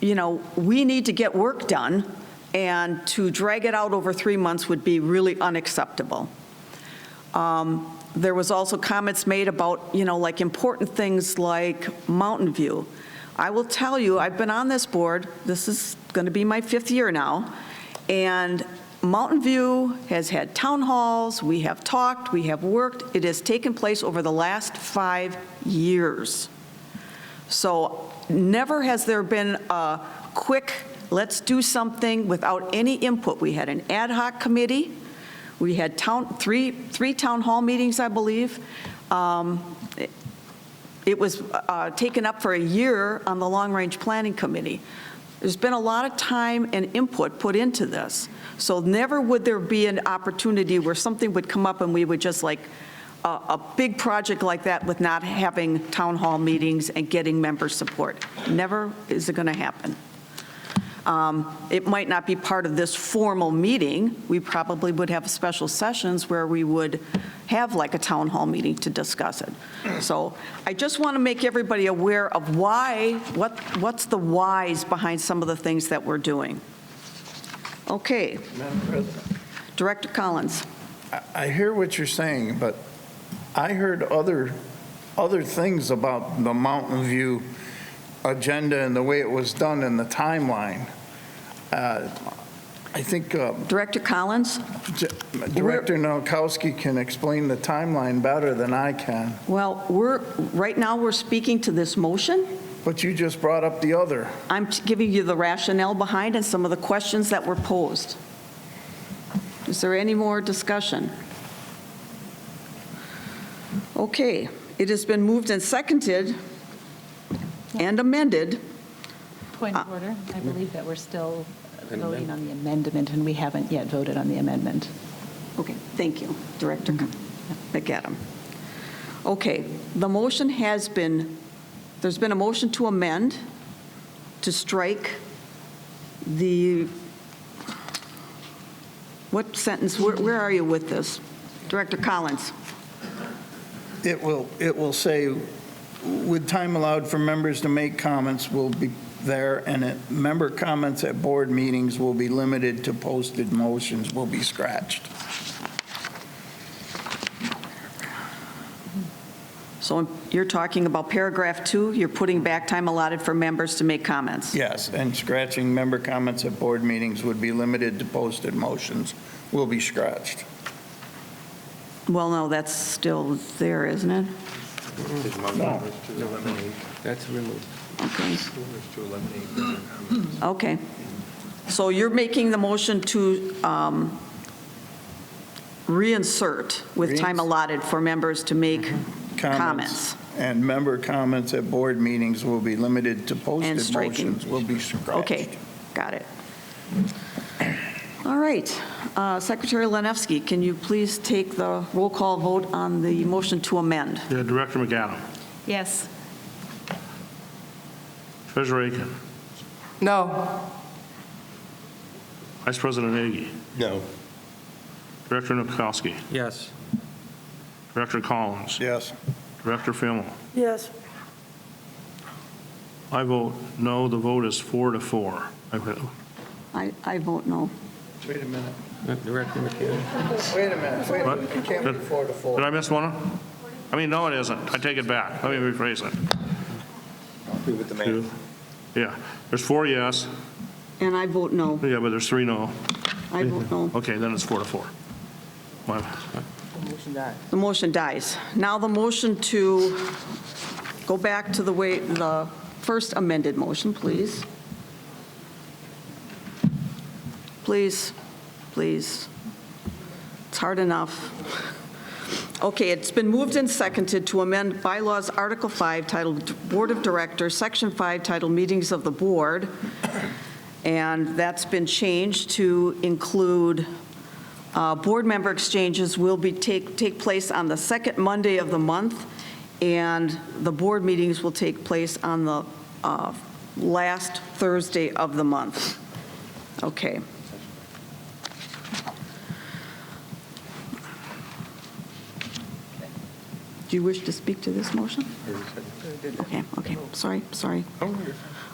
we need to get work done, and to drag it out over 3 months would be really unacceptable. There was also comments made about, like important things like Mountain View. I will tell you, I've been on this board, this is going to be my 5th year now, and Mountain View has had town halls, we have talked, we have worked. It has taken place over the last 5 years. So never has there been a quick, let's do something without any input. We had an ad hoc committee. We had three town hall meetings, I believe. It was taken up for a year on the Long Range Planning Committee. There's been a lot of time and input put into this. So never would there be an opportunity where something would come up and we would just like, a big project like that with not having town hall meetings and getting member support. Never is it going to happen. It might not be part of this formal meeting. We probably would have special sessions where we would have like a town hall meeting to discuss it. So I just want to make everybody aware of what's the whys behind some of the things that we're doing. Okay. Madam President. Director Collins. I hear what you're saying, but I heard other things about the Mountain View agenda and the way it was done in the timeline. I think Director Collins? Director Nowakowski can explain the timeline better than I can. Well, right now we're speaking to this motion. But you just brought up the other. I'm giving you the rationale behind and some of the questions that were posed. Is there any more discussion? Okay, it has been moved and seconded and amended. Point of order. I believe that we're still voting on the amendment, and we haven't yet voted on the amendment. Okay, thank you, Director McAdam. Okay, the motion has been, there's been a motion to amend, to strike the, what sentence, where are you with this? Director Collins. It will say, with time allowed for members to make comments will be there, and member comments at board meetings will be limited to posted motions, will be scratched. So you're talking about paragraph 2, you're putting back time allotted for members to make comments? Yes, and scratching member comments at board meetings would be limited to posted motions, will be scratched. Well, no, that's still there, isn't it? No. That's removed. Okay. Okay. So you're making the motion to reinsert with time allotted for members to make comments. And member comments at board meetings will be limited to posted striking. motions, will be scratched. Okay, got it. All right. Secretary Lenevsky, can you please take the roll call vote on the motion to amend? Yeah, Director McAdam. Yes. Treasurer Aiken. No. Vice President Nagy. No. Director Nowakowski. Yes. Director Collins. Yes. Director Fimmel. Yes. I vote no. The vote is 4-4. I vote no. Wait a minute. Director McAdam. Wait a minute. What? It can't be 4-4. Did I miss one? I mean, no, it isn't. I take it back. Let me rephrase it. I'll agree with the man. Yeah, there's 4 yes. And I vote no. Yeah, but there's 3 no. I vote no. Okay, then it's 4-4. The motion dies. Now the motion to go back to the first amended motion, please. Please, please. It's hard enough. Okay, it's been moved and seconded to amend bylaws Article 5 titled Board of Directors, Section 5 titled Meetings of the Board, and that's been changed to include board member exchanges will be take place on the second Monday of the month, and the board meetings will take place on the last Thursday of the month. Okay. Do you wish to speak to this motion? Okay, sorry.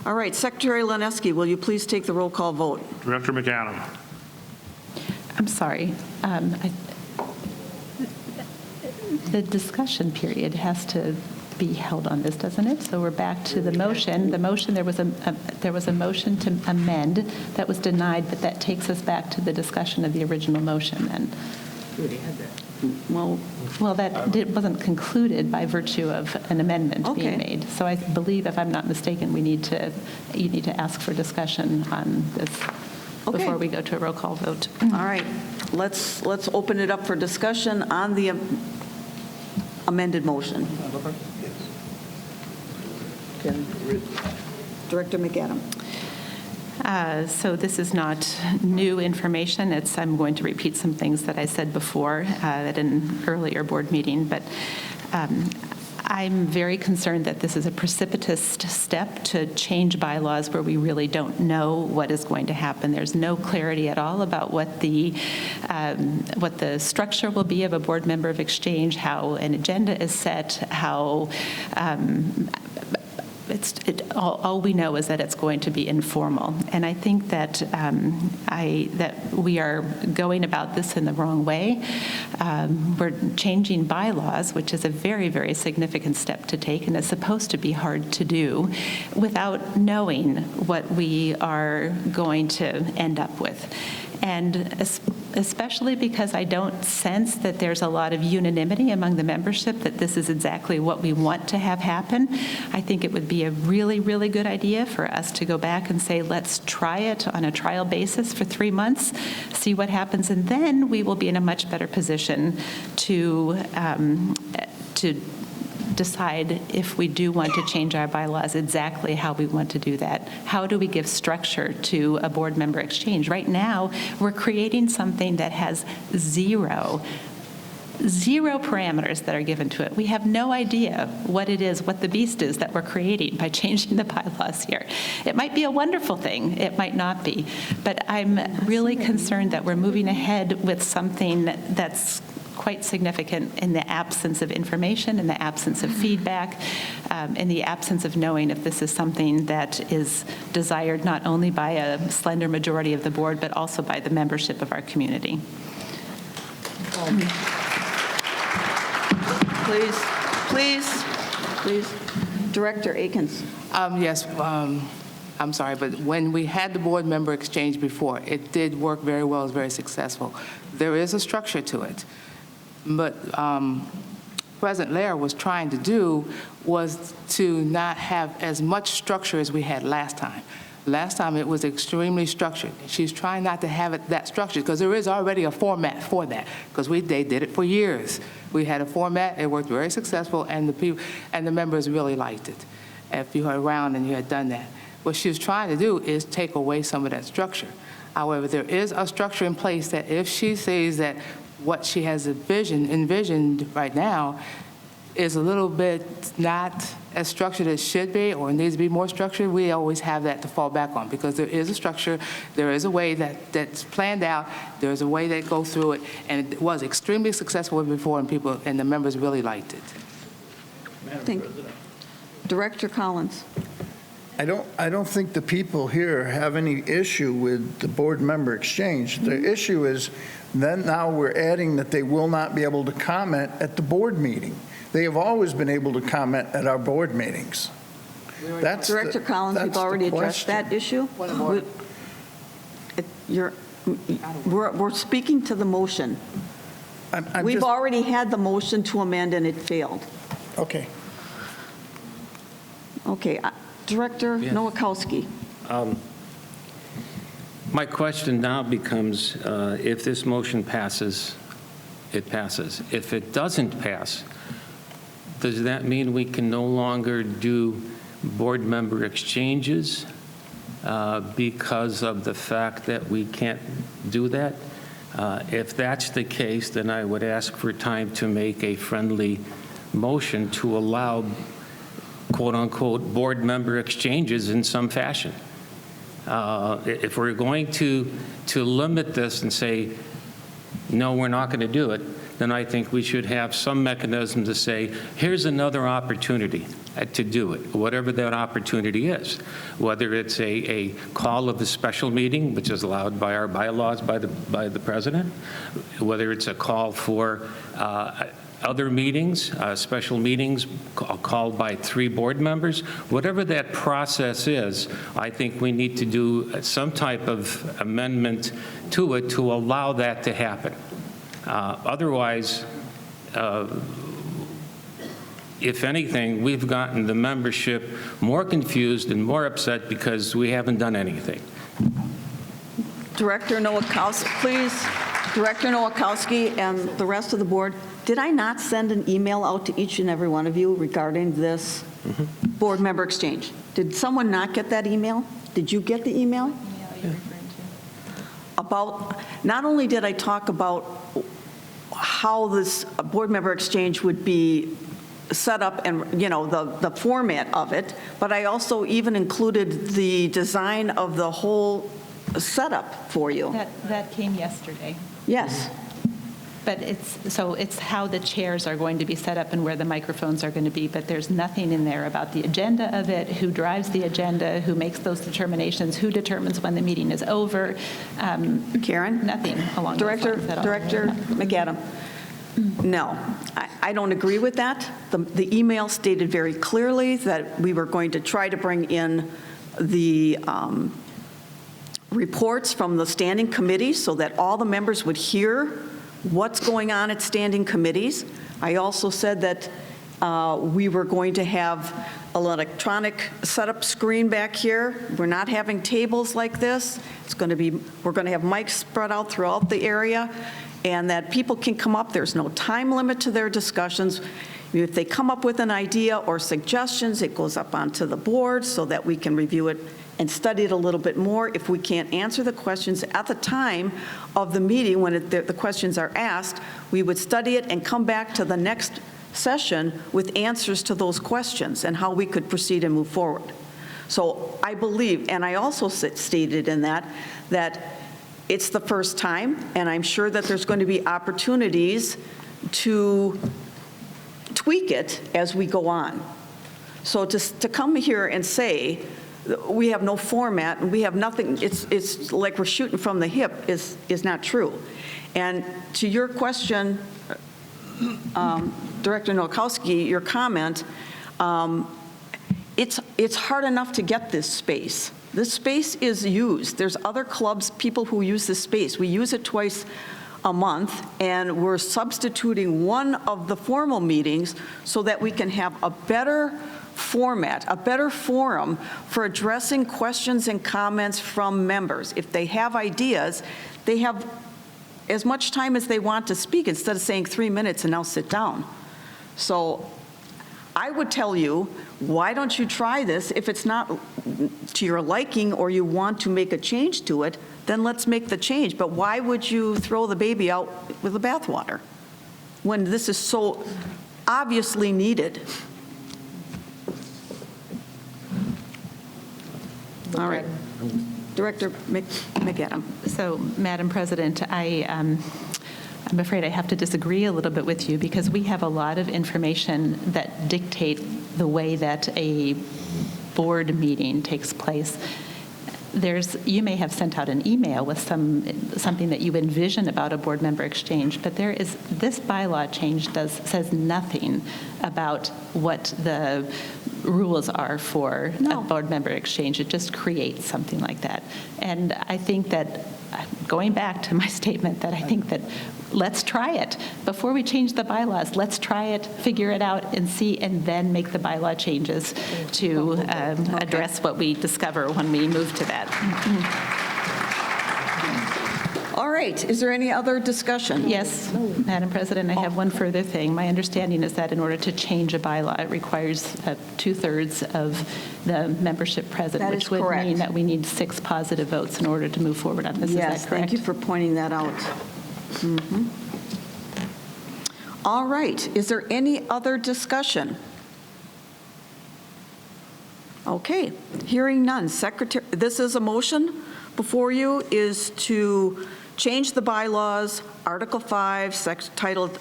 All right, Secretary Lenevsky, will you please take the roll call vote? Director McAdam. I'm sorry. The discussion period has to be held on this, doesn't it? So we're back to the motion. The motion, there was a motion to amend that was denied, but that takes us back to the discussion of the original motion then. Well, that wasn't concluded by virtue of an amendment being made. So I believe, if I'm not mistaken, you need to ask for discussion on this before we go to a roll call vote. All right, let's open it up for discussion on the amended motion. Director McAdam. So this is not new information. I'm going to repeat some things that I said before at an earlier board meeting, but I'm very concerned that this is a precipitous step to change bylaws where we really don't know what is going to happen. There's no clarity at all about what the structure will be of a board member of exchange, how an agenda is set, how all we know is that it's going to be informal. And I think that that we are going about this in the wrong way. We're changing bylaws, which is a very, very significant step to take, and it's supposed to be hard to do without knowing what we are going to end up with. And especially because I don't sense that there's a lot of unanimity among the membership that this is exactly what we want to have happen. I think it would be a really, really good idea for us to go back and say, let's try it on a trial basis for 3 months, see what happens, and then we will be in a much better position to decide if we do want to change our bylaws, exactly how we want to do that. How do we give structure to a board member exchange? Right now, we're creating something that has zero parameters that are given to it. We have no idea what it is, what the beast is that we're creating by changing the bylaws here. It might be a wonderful thing, it might not be, but I'm really concerned that we're moving ahead with something that's quite significant in the absence of information, in the absence of feedback, in the absence of knowing if this is something that is desired not only by a slender majority of the board, but also by the membership of our community. Please. Director Akins. Yes, I'm sorry, but when we had the board member exchange before, it did work very well, it was very successful. There is a structure to it. But President Lair was trying to do was to not have as much structure as we had last time. Last time it was extremely structured. She's trying not to have it that structured because there is already a format for that because they did it for years. We had a format, it worked very successful, and the members really liked it. If you were around and you had done that. What she was trying to do is take away some of that structure. However, there is a structure in place that if she says that what she has envisioned right now is a little bit not as structured as should be or needs to be more structured, we always have that to fall back on because there is a structure, there is a way that's planned out, there's a way that goes through it, and it was extremely successful before and the members really liked it. Thank you. Director Collins. I don't think the people here have any issue with the board member exchange. The issue is then now we're adding that they will not be able to comment at the board meeting. They have always been able to comment at our board meetings. Director Collins, we've already addressed that issue. We're speaking to the motion. We've already had the motion to amend and it failed. Okay. Okay. Director Nowakowski. My question now becomes, if this motion passes, it passes. If it doesn't pass, does that mean we can no longer do board member exchanges because of the fact that we can't do that? If that's the case, then I would ask for time to make a friendly motion to allow quote-unquote board member exchanges in some fashion. If we're going to limit this and say, no, we're not going to do it, then I think we should have some mechanism to say, here's another opportunity to do it, whatever that opportunity is, whether it's a call of a special meeting, which is allowed by our bylaws by the president, whether it's a call for other meetings, special meetings called by 3 board members. Whatever that process is, I think we need to do some type of amendment to it to allow that to happen. Otherwise, if anything, we've gotten the membership more confused and more upset because we haven't done anything. Director Nowakowski, please. Director Nowakowski and the rest of the board, did I not send an email out to each and every one of you regarding this board member exchange? Did someone not get that email? Did you get the email? About, not only did I talk about how this board member exchange would be set up and, you know, the format of it, but I also even included the design of the whole setup for you. That came yesterday. Yes. But it's how the chairs are going to be set up and where the microphones are going to be, but there's nothing in there about the agenda of it, who drives the agenda, who makes those determinations, who determines when the meeting is over. Karen? Nothing along those lines at all. Director McAdam? No, I don't agree with that. The email stated very clearly that we were going to try to bring in the reports from the standing committees so that all the members would hear what's going on at standing committees. I also said that we were going to have an electronic setup screen back here. We're not having tables like this. We're going to have mics spread out throughout the area, and that people can come up. There's no time limit to their discussions. If they come up with an idea or suggestions, it goes up onto the board so that we can review it and study it a little bit more. If we can't answer the questions at the time of the meeting when the questions are asked, we would study it and come back to the next session with answers to those questions and how we could proceed and move forward. So I believe, and I also stated in that it's the first time, and I'm sure that there's going to be opportunities to tweak it as we go on. So to come here and say, we have no format, and we have nothing, it's like we're shooting from the hip is not true. And to your question, Director Nowakowski, your comment, it's hard enough to get this space. This space is used. There's other clubs, people who use this space. We use it twice a month, and we're substituting one of the formal meetings so that we can have a better format, a better forum for addressing questions and comments from members. If they have ideas, they have as much time as they want to speak instead of saying 3 minutes and now sit down. So I would tell you, why don't you try this? If it's not to your liking or you want to make a change to it, then let's make the change. But why would you throw the baby out with the bathwater when this is so obviously needed? All right. Director McAdam. So, Madam President, I'm afraid I have to disagree a little bit with you because we have a lot of information that dictate the way that a board meeting takes place. You may have sent out an email with something that you envision about a board member exchange, but this bylaw change says nothing about what the rules are for a board member exchange. It just creates something like that. And I think that, going back to my statement, that I think that let's try it. Before we change the bylaws, let's try it, figure it out, and see, and then make the bylaw changes to address what we discover when we move to that. All right. Is there any other discussion? Yes, Madam President, I have one further thing. My understanding is that in order to change a bylaw, it requires 2/3 of the membership present, which would mean that we need 6 positive votes in order to move forward on this. Is that correct? Yes, thank you for pointing that out. All right. Is there any other discussion? Okay. Hearing none. Secretary, this is a motion before you is to change the bylaws, Article 5, titled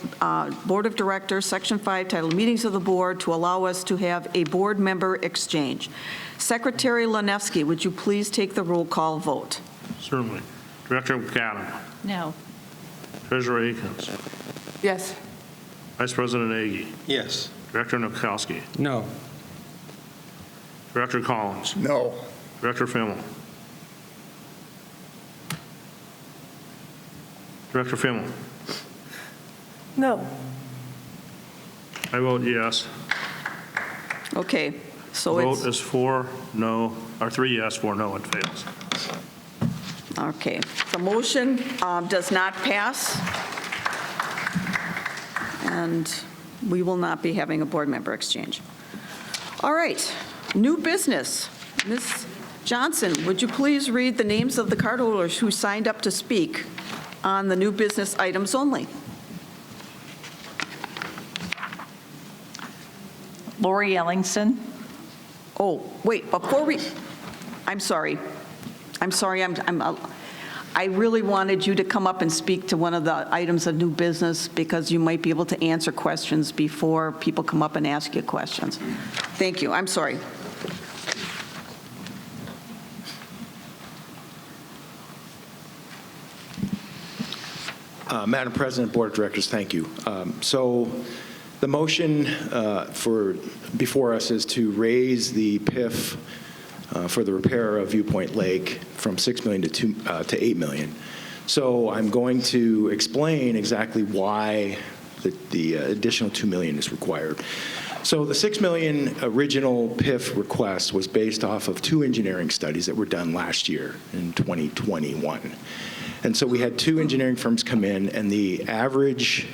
Board of Directors, Section 5, titled Meetings of the Board, to allow us to have a board member exchange. Secretary Lanevsky, would you please take the roll call vote? Certainly. Director McAdam. No. Treasurer Akins. Yes. Vice President Agi. Yes. Director Nowakowski. No. Director Collins. No. Director Fimmel. Director Fimmel. No. I vote yes. Okay, so The it's... vote is 4 no, or 3 yes, 4 no, it fails. Okay, the motion does not pass, and we will not be having a board member exchange. All right, new business. Ms. Johnson, would you please read the names of the cardholders who signed up to speak on the new business items only? Lori Ellingson. Oh, wait, before we, I'm sorry. I really wanted you to come up and speak to one of the items of new business because you might be able to answer questions before people come up and ask you questions. Thank you, I'm sorry. Madam President, Board of Directors, thank you. So the motion before us is to raise the PIF for the repair of Viewpoint Lake from $6 million to $8 million. So I'm going to explain exactly why the additional $2 million is required. So the $6 million original PIF request was based off of 2 engineering studies that were done last year in 2021. And so we had 2 engineering firms come in, and the average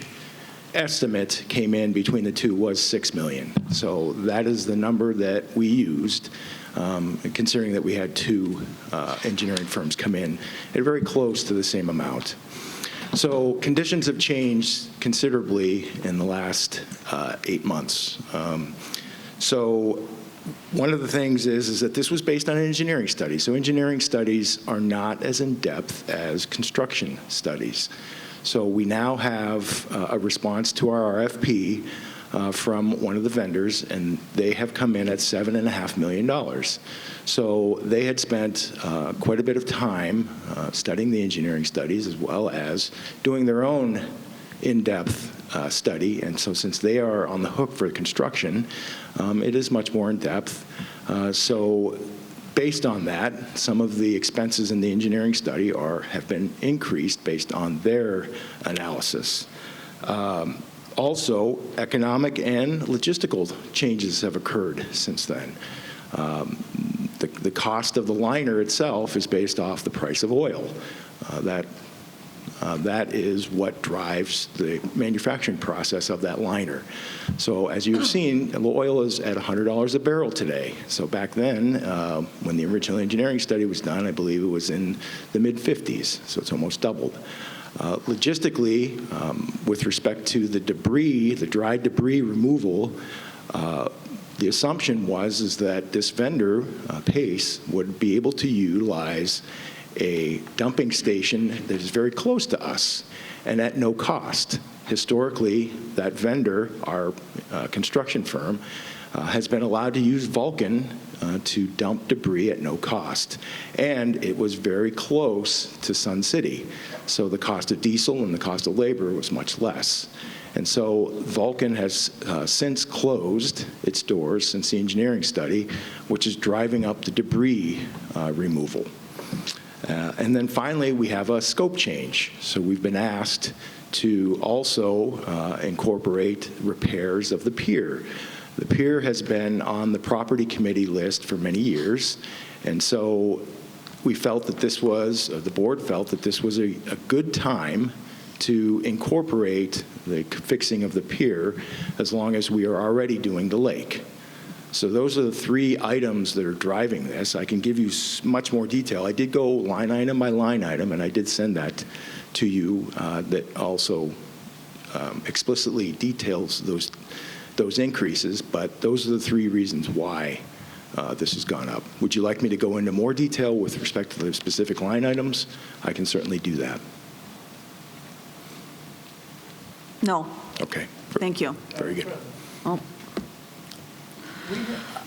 estimate came in between the 2 was $6 million. So that is the number that we used, considering that we had 2 engineering firms come in at very close to the same amount. So conditions have changed considerably in the last 8 months. So one of the things is that this was based on an engineering study. So engineering studies are not as in-depth as construction studies. So we now have a response to our RFP from one of the vendors, and they have come in at $7.5 million. So they had spent quite a bit of time studying the engineering studies as well as doing their own in-depth study. And so since they are on the hook for construction, it is much more in-depth. So based on that, some of the expenses in the engineering study have been increased based on their analysis. Also, economic and logistical changes have occurred since then. The cost of the liner itself is based off the price of oil. That is what drives the manufacturing process of that liner. So as you've seen, the oil is at $100 a barrel today. So back then, when the original engineering study was done, I believe it was in the mid-50s, so it's almost doubled. Logistically, with respect to the debris, the dry debris removal, the assumption is that this vendor, Pace, would be able to utilize a dumping station that is very close to us and at no cost. Historically, that vendor, our construction firm, has been allowed to use Vulcan to dump debris at no cost. And it was very close to Sun City. So the cost of diesel and the cost of labor was much less. And so Vulcan has since closed its doors since the engineering study, which is driving up the debris removal. And then finally, we have a scope change. So we've been asked to also incorporate repairs of the pier. The pier has been on the property committee list for many years, and so we felt that the board felt that this was a good time to incorporate the fixing of the pier as long as we are already doing the lake. So those are the 3 items that are driving this. I can give you much more detail. I did go line item by line item, and I did send that to you that also explicitly details those increases, but those are the 3 reasons why this has gone up. Would you like me to go into more detail with respect to the specific line items? I can certainly do that. No. Okay. Thank you. Very good. Oh.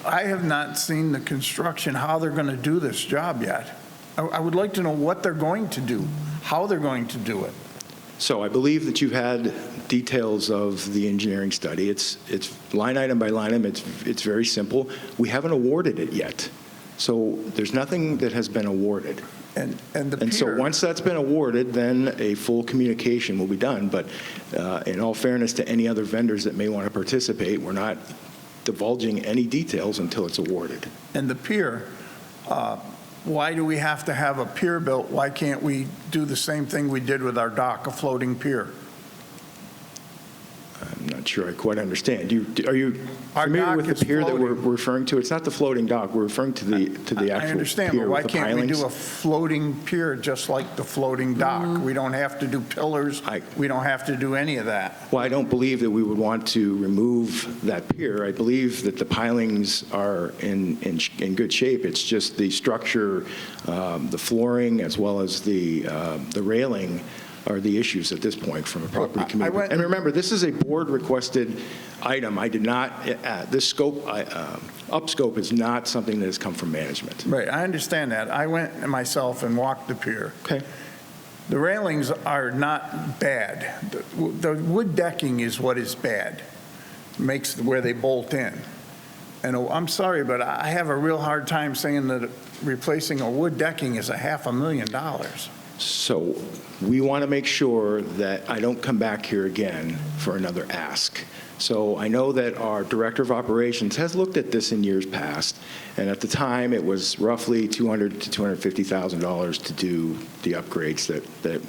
I have not seen the construction, how they're going to do this job yet. I would like to know what they're going to do, how they're going to do it. So I believe that you've had details of the engineering study. It's line item by line item. It's very simple. We haven't awarded it yet. So there's nothing that has been awarded. And the And so pier, once that's been awarded, then a full communication will be done. But in all fairness to any other vendors that may want to participate, we're not divulging any details until it's awarded. and the pier, why do we have to have a pier built? Why can't we do the same thing we did with our dock, a floating pier? I'm not sure I quite understand. Are you Our familiar dock with is the pier that we're floating. referring to? It's not the floating dock. We're referring to the I actual understand, pier but why with the can't we pilings. do a floating pier just like the floating dock? We don't have to do pillars. We don't have to do any of that. Well, I don't believe that we would want to remove that pier. I believe that the pilings are in good shape. It's just the structure, the flooring, as well as the railing are the issues at this point from a property committee. And remember, this is a board-requested item. I did not, this scope, upscope is not something that has come from management. Right, I understand that. I went myself and walked the pier. Okay. The railings are not bad. The wood decking is what is bad, makes where they bolt in. And I'm sorry, but I have a real hard time saying that replacing a wood decking is $500,000. So we want to make sure that I don't come back here again for another ask. So I know that our Director of Operations has looked at this in years past, and at the time, it was roughly $200,000 to $250,000 to do the upgrades that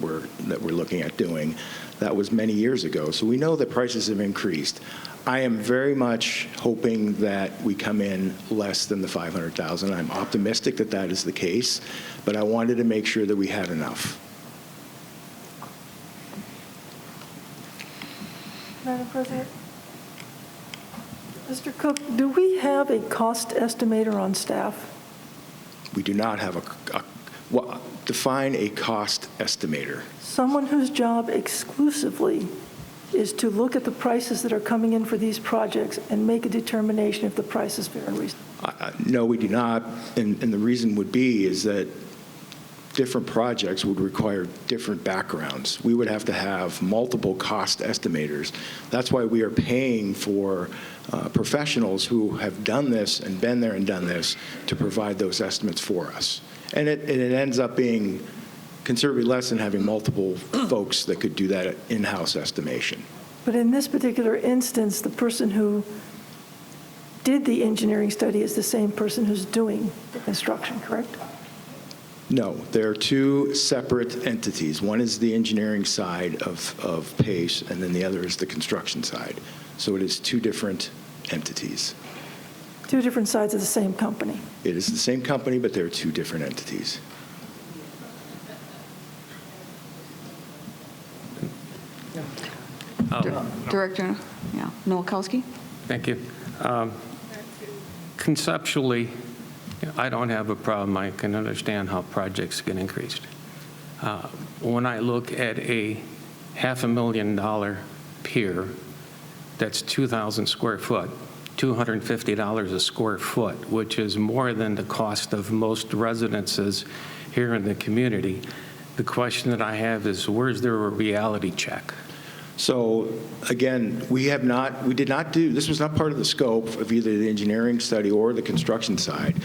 we're looking at doing. That was many years ago, so we know that prices have increased. I am very much hoping that we come in less than the $500,000. I'm optimistic that that is the case, but I wanted to make sure that we had enough. Madam President? Mr. Cook, do we have a cost estimator on staff? We do not have well, define a cost estimator. Someone whose job exclusively is to look at the prices that are coming in for these projects and make a determination if the price is fair and reasonable? No, we do not, and the reason would be is that different projects would require different backgrounds. We would have to have multiple cost estimators. That's why we are paying for professionals who have done this and been there and done this to provide those estimates for us. And it ends up being considerably less than having multiple folks that could do that in-house estimation. But in this particular instance, the person who did the engineering study is the same person who's doing the construction, correct? No, there are two separate entities. One is the engineering side of PACE, and then the other is the construction side. So it is two different entities. Two different sides of the same company. It is the same company, but there are two different entities. Director Nowakowski? Thank you. Conceptually, I don't have a problem. I can understand how projects get increased. When I look at a $500,000 pier that's 2,000 square foot, $250 a square foot, which is more than the cost of most residences here in the community, the question that I have is, where's there a reality check? So again, we did not do, this was not part of the scope of either the engineering study or the construction side.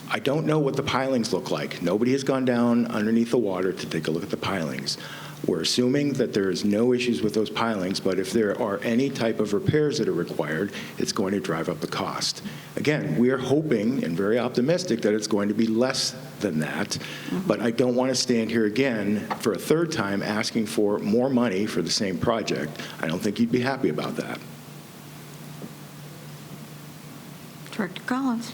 I don't know what the pilings look like. Nobody has gone down underneath the water to take a look at the pilings. We're assuming that there is no issues with those pilings, but if there are any type of repairs that are required, it's going to drive up the cost. Again, we are hoping and very optimistic that it's going to be less than that, but I don't want to stand here again for a third time asking for more money for the same project. I don't think you'd be happy about that. Director Collins?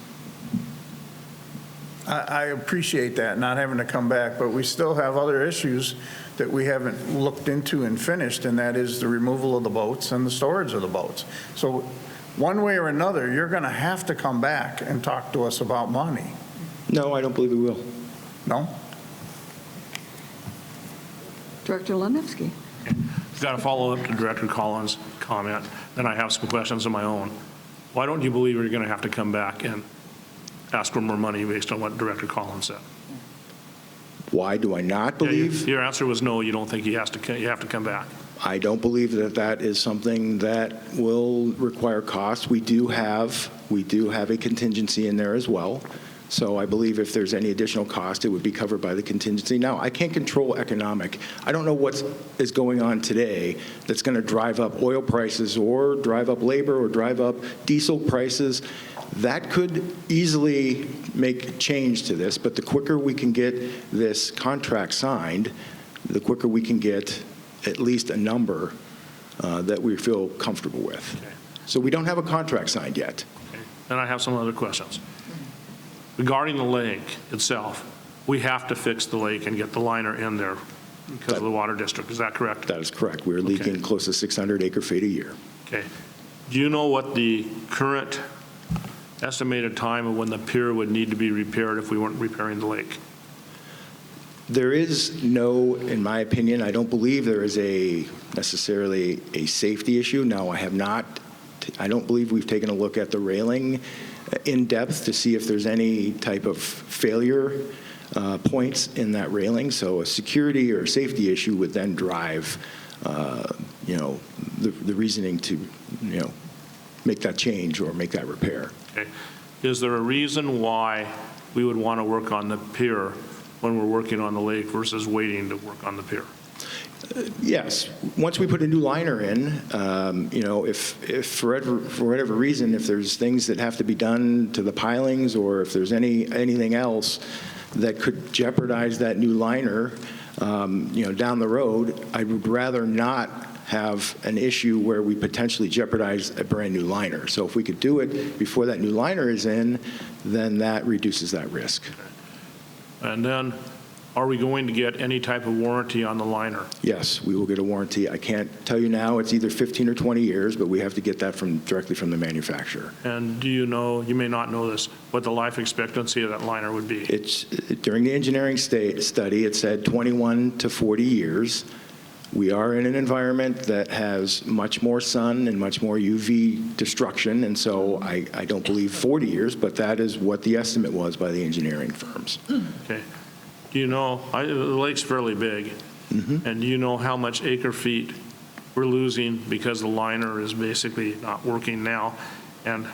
I appreciate that, not having to come back, but we still have other issues that we haven't looked into and finished, and that is the removal of the boats and the storage of the boats. So one way or another, you're going to have to come back and talk to us about money. No, I don't believe we will. No? Director Lenevsky? Got to follow up to Director Collins' comment, then I have some questions of my own. Why don't you believe you're going to have to come back and ask for more money based on what Director Collins said? Why do I not believe? Your answer was no, you don't think you have to come back. I don't believe that that is something that will require costs. We do have a contingency in there as well. So I believe if there's any additional cost, it would be covered by the contingency. Now, I can't control economic. I don't know what is going on today that's going to drive up oil prices or drive up labor or drive up diesel prices. That could easily make change to this, but the quicker we can get this contract signed, the quicker we can get at least a number that we feel comfortable with. Okay. So we don't have a contract signed yet. Okay. And I have some other questions. Regarding the lake itself, we have to fix the lake and get the liner in there because of the water district. Is that correct? That is correct. We're leaking close to 600 acre-feet a year. Okay. Do you know what the current estimated time of when the pier would need to be repaired if we weren't repairing the lake? There is no, in my opinion, I don't believe there is necessarily a safety issue. Now, I don't believe we've taken a look at the railing in depth to see if there's any type of failure points in that railing. So a security or safety issue would then drive, the reasoning to, make that change or make that repair. Okay. Is there a reason why we would want to work on the pier when we're working on the lake versus waiting to work on the pier? Yes. Once we put a new liner in, if for whatever reason, if there's things that have to be done to the pilings or if there's anything else that could jeopardize that new liner, down the road, I would rather not have an issue where we potentially jeopardize a brand new liner. So if we could do it before that new liner is in, then that reduces that risk. And then, are we going to get any type of warranty on the liner? Yes, we will get a warranty. I can't tell you now, it's either 15 or 20 years, but we have to get that directly from the manufacturer. And do you know, you may not know this, what the life expectancy of that liner would be? During the engineering study, it said 21 to 40 years. We are in an environment that has much more sun and much more UV destruction, and so I don't believe 40 years, but that is what the estimate was by the engineering firms. Okay. Do you know, the lake's fairly big, and do you know how much acre-feet we're losing because the liner is basically not working now? And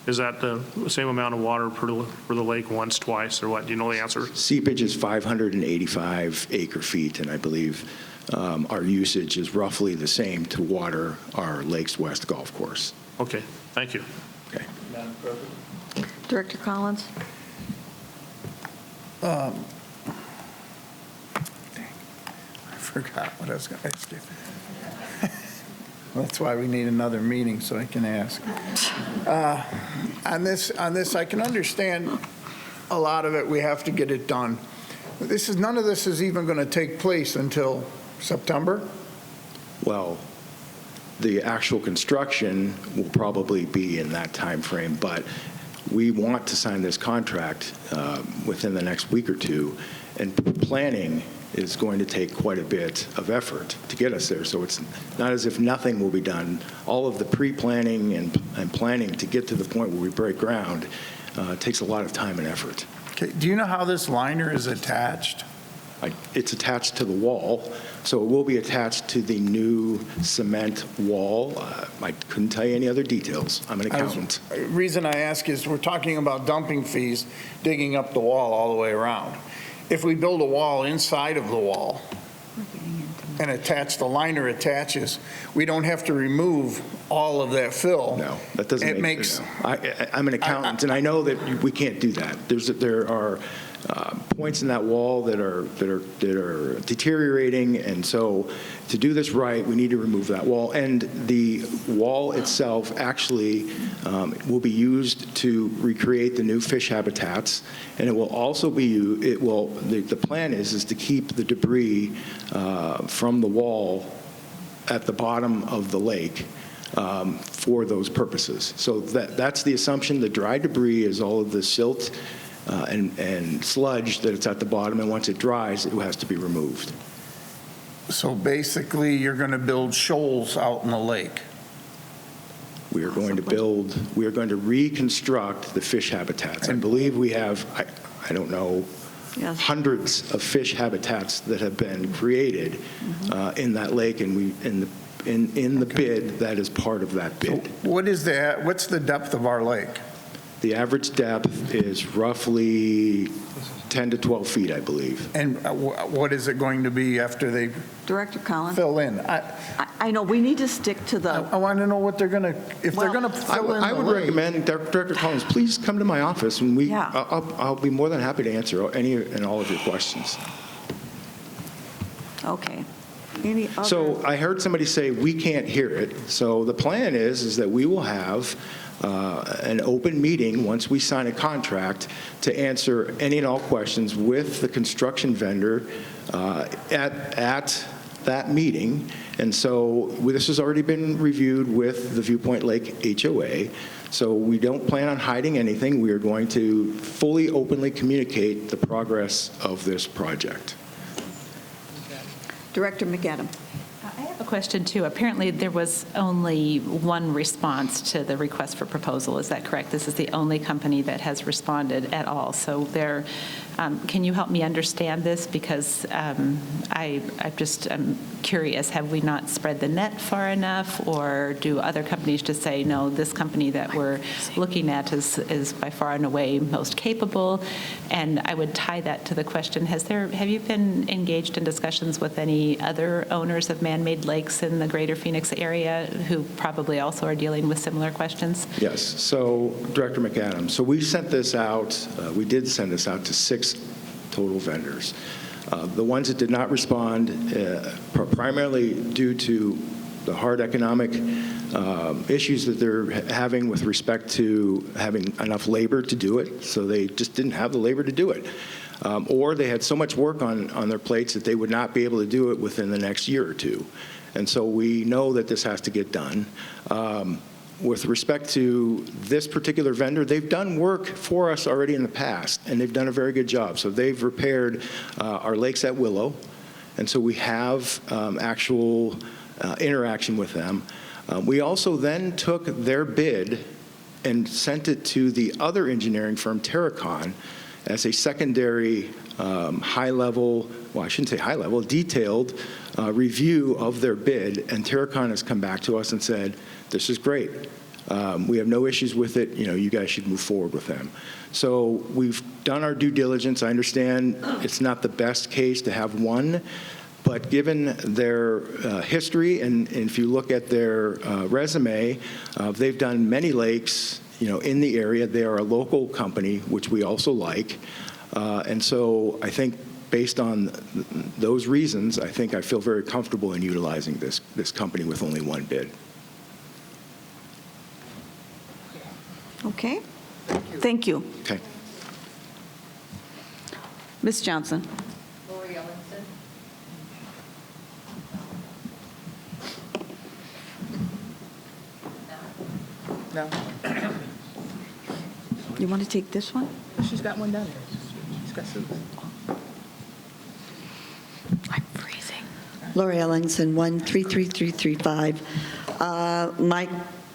is that the same amount of water for the lake once, twice, or what? Do you know the answer? Seepage is 585 acre-feet, and I believe our usage is roughly the same to water our Lakes West golf course. Okay, thank you. Okay. Madam Director Collins? I forgot what I was going to ask you. That's why we need another meeting so I can ask. On this, I can understand a lot of it. We have to get it done. None of this is even going to take place until September? Well, the actual construction will probably be in that time frame, but we want to sign this contract within the next week or two, and planning is going to take quite a bit of effort to get us there. So it's not as if nothing will be done. All of the pre-planning and planning to get to the point where we break ground takes a lot of time and effort. Okay. Do you know how this liner is attached? It's attached to the wall, so it will be attached to the new cement wall. I couldn't tell you any other details. I'm an accountant. The reason I ask is we're talking about dumping fees, digging up the wall all the way around. If we build a wall inside of the wall and the liner attaches, we don't have to remove all of that fill. No, that doesn't make sense. I'm an accountant, and I know that we can't do that. There are points in that wall that are deteriorating, and so to do this right, we need to remove that wall. And the wall itself actually will be used to recreate the new fish habitats, and it will also be the plan is to keep the debris from the wall at the bottom of the lake for those purposes. So that's the assumption. The dry debris is all of the silt and sludge that it's at the bottom, and once it dries, it has to be removed. So basically, you're going to build shoals out in the lake. We are going to reconstruct the fish habitats. I believe we have, I don't know Yes. hundreds of fish habitats that have been created in that lake, and in the bid, that is part of that bid. What's the depth of our lake? The average depth is roughly 10 to 12 feet, I believe. And what is it going to be after they Director Collins? fill in? I know, we need to stick to the, I want to know what they're going to, if they're going to fill in I the would lake. recommend, Director Collins, please come to my office, and Yeah. I'll be more than happy to answer any and all of your questions. okay. Any other? So I heard somebody say, we can't hear it. So the plan is that we will have an open meeting once we sign a contract to answer any and all questions with the construction vendor at that meeting. And so this has already been reviewed with the Viewpoint Lake HOA. So we don't plan on hiding anything. We are going to fully openly communicate the progress of this project. Director McAdam. I have a question, too. Apparently, there was only one response to the request for proposal. Is that correct? This is the only company that has responded at all. So can you help me understand this? Because I'm curious, have we not spread the net far enough? Or do other companies just say, no, this company that we're looking at is by far and away most capable? And I would tie that to the question, have you been engaged in discussions with any other owners of man-made lakes in the greater Phoenix area who probably also are dealing with similar questions? Yes. So, Director McAdams, so we sent this out, we did send this out to 6 total vendors. The ones that did not respond, primarily due to the hard economic issues that they're having with respect to having enough labor to do it, so they just didn't have the labor to do it. Or they had so much work on their plates that they would not be able to do it within the next year or two. And so we know that this has to get done. With respect to this particular vendor, they've done work for us already in the past, and they've done a very good job. So they've repaired our lakes at Willow, and so we have actual interaction with them. We also then took their bid and sent it to the other engineering firm, Terracon, as a secondary high-level, well, I shouldn't say high-level, detailed review of their bid, and Terracon has come back to us and said, this is great. We have no issues with it. You guys should move forward with them. So we've done our due diligence. I understand it's not the best case to have one, but given their history, and if you look at their resume, they've done many lakes, in the area. They are a local company, which we also like. And so I think based on those reasons, I think I feel very comfortable in utilizing this company with only one bid. Okay. Thank you. Okay. Ms. Johnson. No. You want to take this one? She's got one down there. She's got Susan. I'm freezing. Lori Ellingson, 133335. My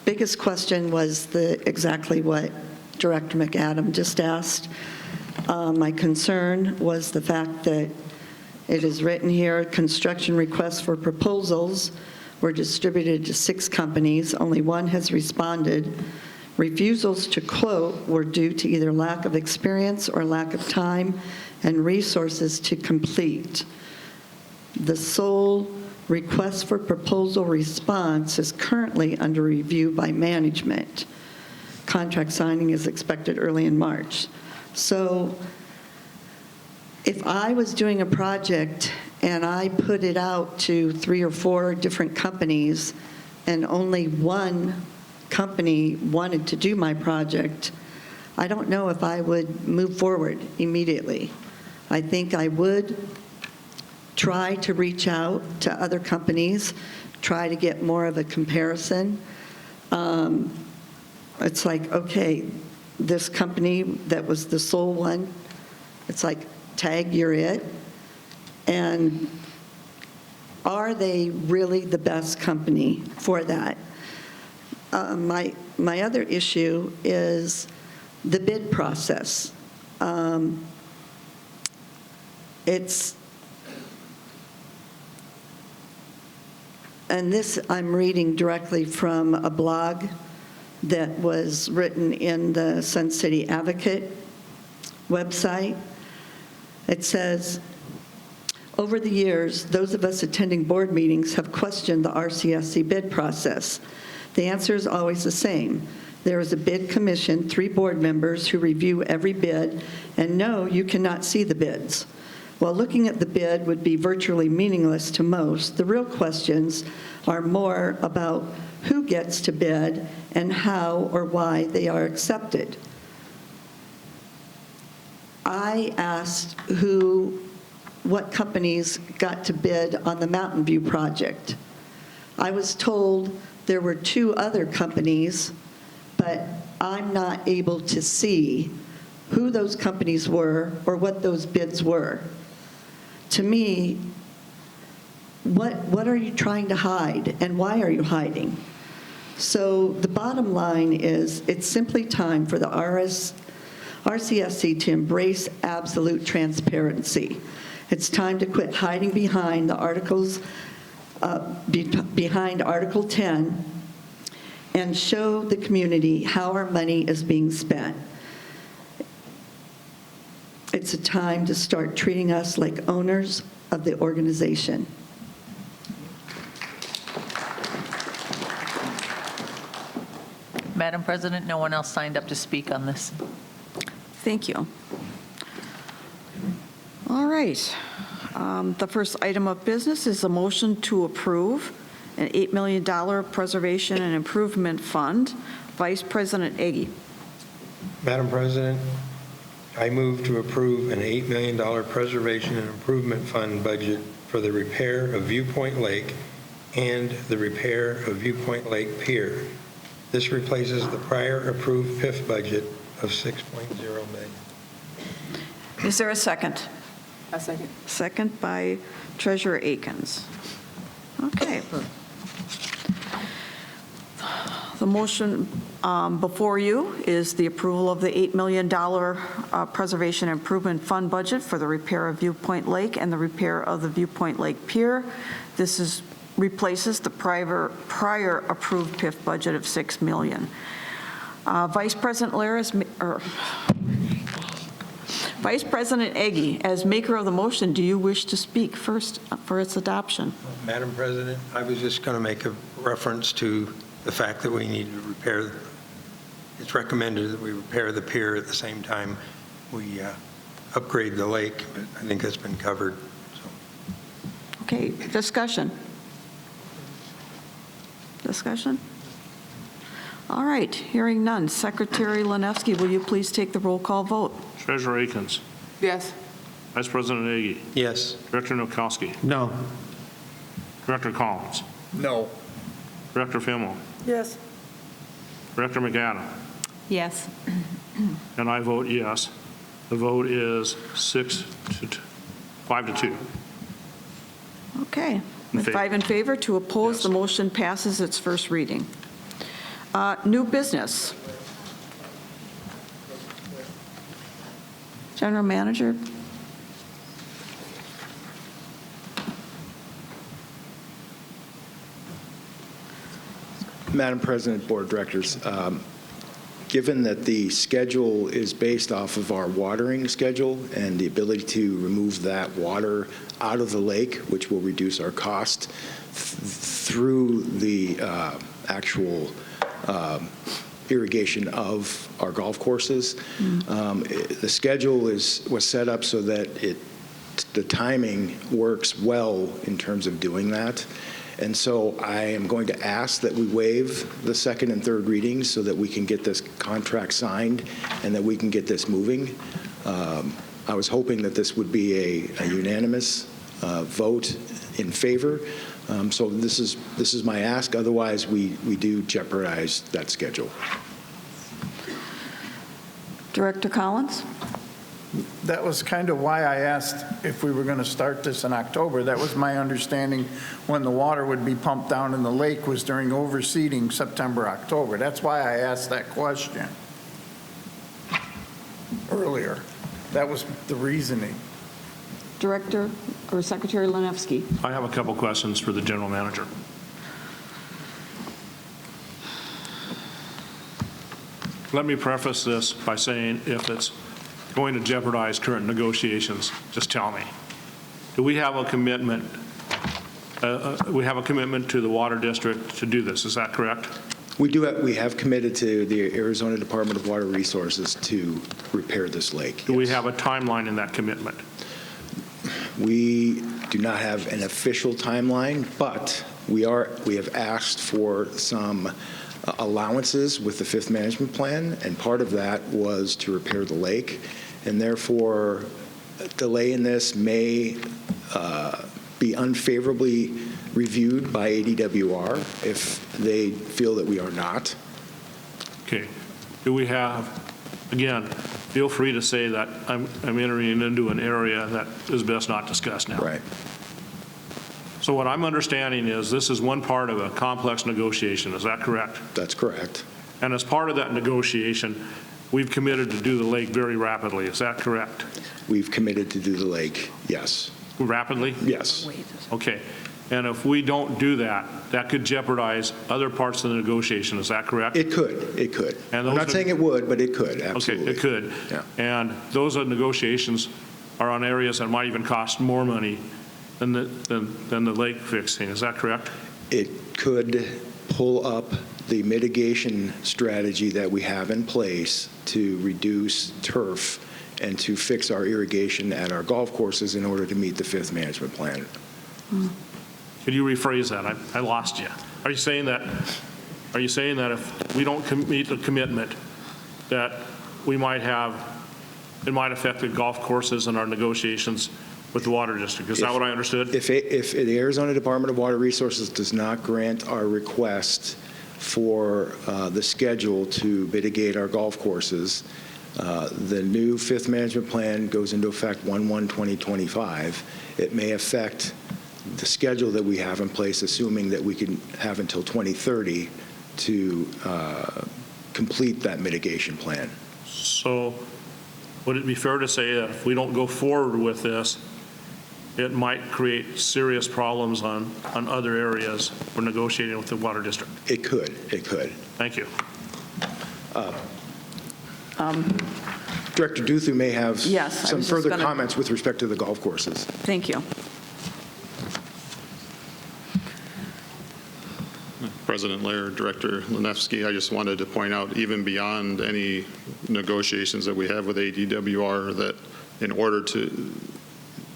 biggest question was exactly what Director McAdam just asked. My concern was the fact that it is written here, construction requests for proposals were distributed to 6 companies. Only one has responded. Refusals to quote were due to either lack of experience or lack of time and resources to complete. The sole request for proposal response is currently under review by management. Contract signing is expected early in March. So if I was doing a project and I put it out to 3 or 4 different companies and only one company wanted to do my project, I don't know if I would move forward immediately. I think I would try to reach out to other companies, try to get more of a comparison. It's like, okay, this company that was the sole one, it's like, tag, you're it. And are they really the best company for that? My other issue is the bid process. and this I'm reading directly from a blog that was written in the Sun City Advocate website. It says, over the years, those of us attending board meetings have questioned the RCSC bid process. The answer is always the same. There is a bid commission, 3 board members who review every bid, and no, you cannot see the bids. While looking at the bid would be virtually meaningless to most, the real questions are more about who gets to bid and how or why they are accepted. I asked what companies got to bid on the Mountain View project. I was told there were 2 other companies, but I'm not able to see who those companies were or what those bids were. To me, what are you trying to hide, and why are you hiding? So the bottom line is, it's simply time for the RCSC to embrace absolute transparency. It's time to quit hiding behind the articles, behind Article 10, and show the community how our money is being spent. It's a time to start treating us like owners of the organization. Madam President, no one else signed up to speak on this. Thank you. All right. The first item of business is a motion to approve an $8 million Preservation and Improvement Fund. Vice President Egge. Madam President, I move to approve an $8 million Preservation and Improvement Fund budget for the repair of Viewpoint Lake and the repair of Viewpoint Lake Pier. This replaces the prior approved PIF budget of $6.0 million. Is there a second? A second. Second by Treasurer Akins. Okay. The motion before you is the approval of the $8 million Preservation Improvement Fund budget for the repair of Viewpoint Lake and the repair of the Viewpoint Lake Pier. This replaces the prior approved PIF budget of $6 million. Vice President Egge, as maker of the motion, do you wish to speak first for its adoption? Madam President, I was just going to make a reference to the fact that we need to repair, it's recommended that we repair the pier at the same time we upgrade the lake, but I think that's been covered. So. Okay, discussion. Discussion? All right, hearing none. Secretary Lanevsky, will you please take the roll call vote? Treasurer Akins. Yes. Vice President Egge. Yes. Director Nowakowski. No. Director Collins. No. Director Fimmel. Yes. Director McAdam. Yes. And I vote yes. The vote is 5 to 2. Okay. In With favor. 5 in favor, to oppose, Yes. the motion passes its first reading. New business. General Manager. Madam President, Board of Directors, given that the schedule is based off of our watering schedule and the ability to remove that water out of the lake, which will reduce our cost through the actual irrigation of our golf courses, the schedule was set up so that the timing works well in terms of doing that. And so I am going to ask that we waive the second and third readings so that we can get this contract signed and that we can get this moving. I was hoping that this would be a unanimous vote in favor. So this is my ask. Otherwise, we do jeopardize that schedule. Director Collins? That was kind of why I asked if we were going to start this in October. That was my understanding when the water would be pumped down in the lake was during overseeding September, October. That's why I asked that question earlier. That was the reasoning. Director or Secretary Lenevsky. I have a couple questions for the general manager. Let me preface this by saying if it's going to jeopardize current negotiations, just tell me. Do we have a commitment? We have a commitment to the Water District to do this. Is that correct? We have committed to the Arizona Department of Water Resources to repair this lake. Do we have a timeline in that commitment? We do not have an official timeline, but we have asked for some allowances with the fifth management plan, and part of that was to repair the lake, and therefore delay in this may be unfavorably reviewed by ADWR if they feel that we are not. Okay. Do we have, again, feel free to say that I'm entering into an area that is best not discussed now. Right. So what I'm understanding is this is one part of a complex negotiation. Is that correct? That's correct. And as part of that negotiation, we've committed to do the lake very rapidly. Is that correct? We've committed to do the lake, yes. Rapidly? Yes. Okay. And if we don't do that, that could jeopardize other parts of the negotiation. Is that correct? It could. It could. And I'm not saying it would, but it could, absolutely. Okay, it could. Yeah. And those negotiations are on areas that might even cost more money than the lake fixing. Is that correct? It could pull up the mitigation strategy that we have in place to reduce turf and to fix our irrigation at our golf courses in order to meet the fifth management plan. Could you rephrase that? I lost you. Are you saying that if we don't meet the commitment that we might have, it might affect the golf courses and our negotiations with the Water District? Is that what I understood? If the Arizona Department of Water Resources does not grant our request for the schedule to mitigate our golf courses, the new fifth management plan goes into effect 1/1/2025. It may affect the schedule that we have in place, assuming that we can have until 2030 to complete that mitigation plan. So would it be fair to say that if we don't go forward with this, it might create serious problems on other areas for negotiating with the Water District? It could. It could. Thank you. Director Duthu may have some further gonna... comments with respect to the golf courses. Thank you. President Lair, Director Lenevsky, I just wanted to point out, even beyond any negotiations that we have with ADWR, that in order to,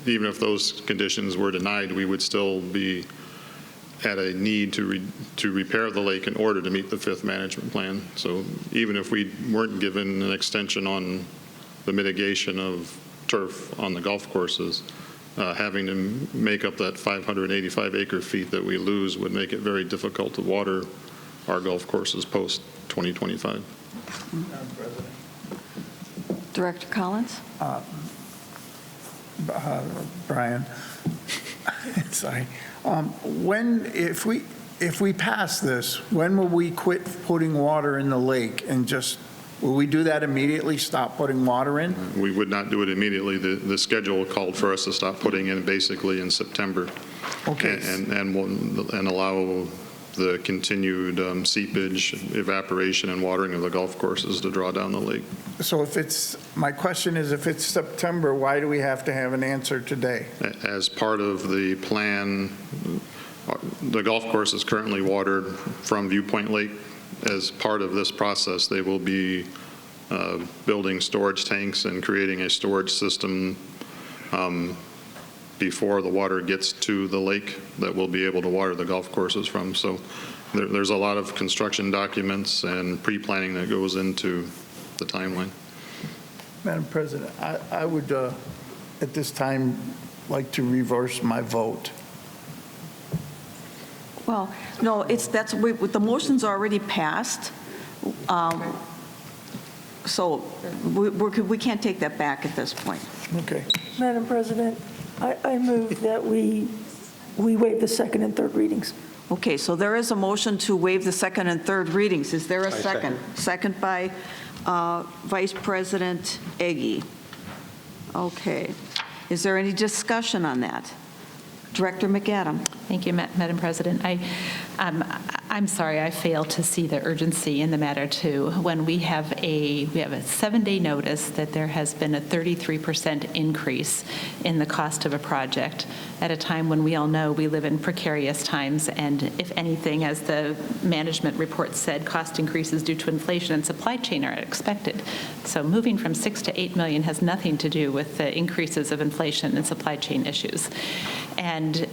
even if those conditions were denied, we would still be at a need to repair the lake in order to meet the fifth management plan. So even if we weren't given an extension on the mitigation of turf on the golf courses, having to make up that 585 acre feet that we lose would make it very difficult to water our golf courses post 2025. Director Collins? Brian, sorry. If we pass this, when will we quit putting water in the lake and just, will we do that immediately, stop putting water in? We would not do it immediately. The schedule called for us to stop putting in basically in September. Okay. And allow the continued seepage, evaporation, and watering of the golf courses to draw down the lake. So my question is, if it's September, why do we have to have an answer today? As part of the plan, the golf course is currently watered from Viewpoint Lake. As part of this process, they will be building storage tanks and creating a storage system before the water gets to the lake that we'll be able to water the golf courses from. So there's a lot of construction documents and pre-planning that goes into the timeline. Madam President, I would, at this time, like to reverse my vote. Well, no, the motion's already passed. So we can't take that back at this point. Okay. Madam President, I move that we waive the second and third readings. Okay, so there is a motion to waive the second and third readings. Is there a second? Second by Vice President Egge. Okay. Is there any discussion on that? Director McAdam. Thank you, Madam President. I'm sorry, I fail to see the urgency in the matter too. When we have a 7-day notice that there has been a 33% increase in the cost of a project at a time when we all know we live in precarious times, and if anything, as the management report said, cost increases due to inflation and supply chain are expected. So moving from 6 to 8 million has nothing to do with the increases of inflation and supply chain issues. And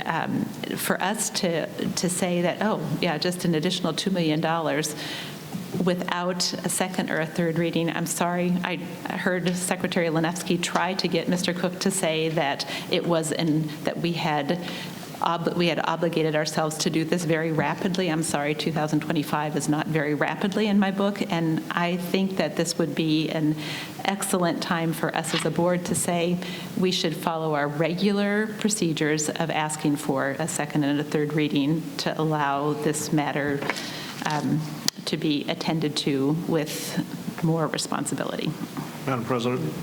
for us to say that, oh, yeah, just an additional $2 million without a second or a third reading, I'm sorry. I heard Secretary Lanefsky try to get Mr. Cook to say that it was that we had obligated ourselves to do this very rapidly. I'm sorry, 2025 is not very rapidly in my book, and I think that this would be an excellent time for us as a board to say we should follow our regular procedures of asking for a second and a third reading to allow this matter to be attended to with more responsibility. Madam President,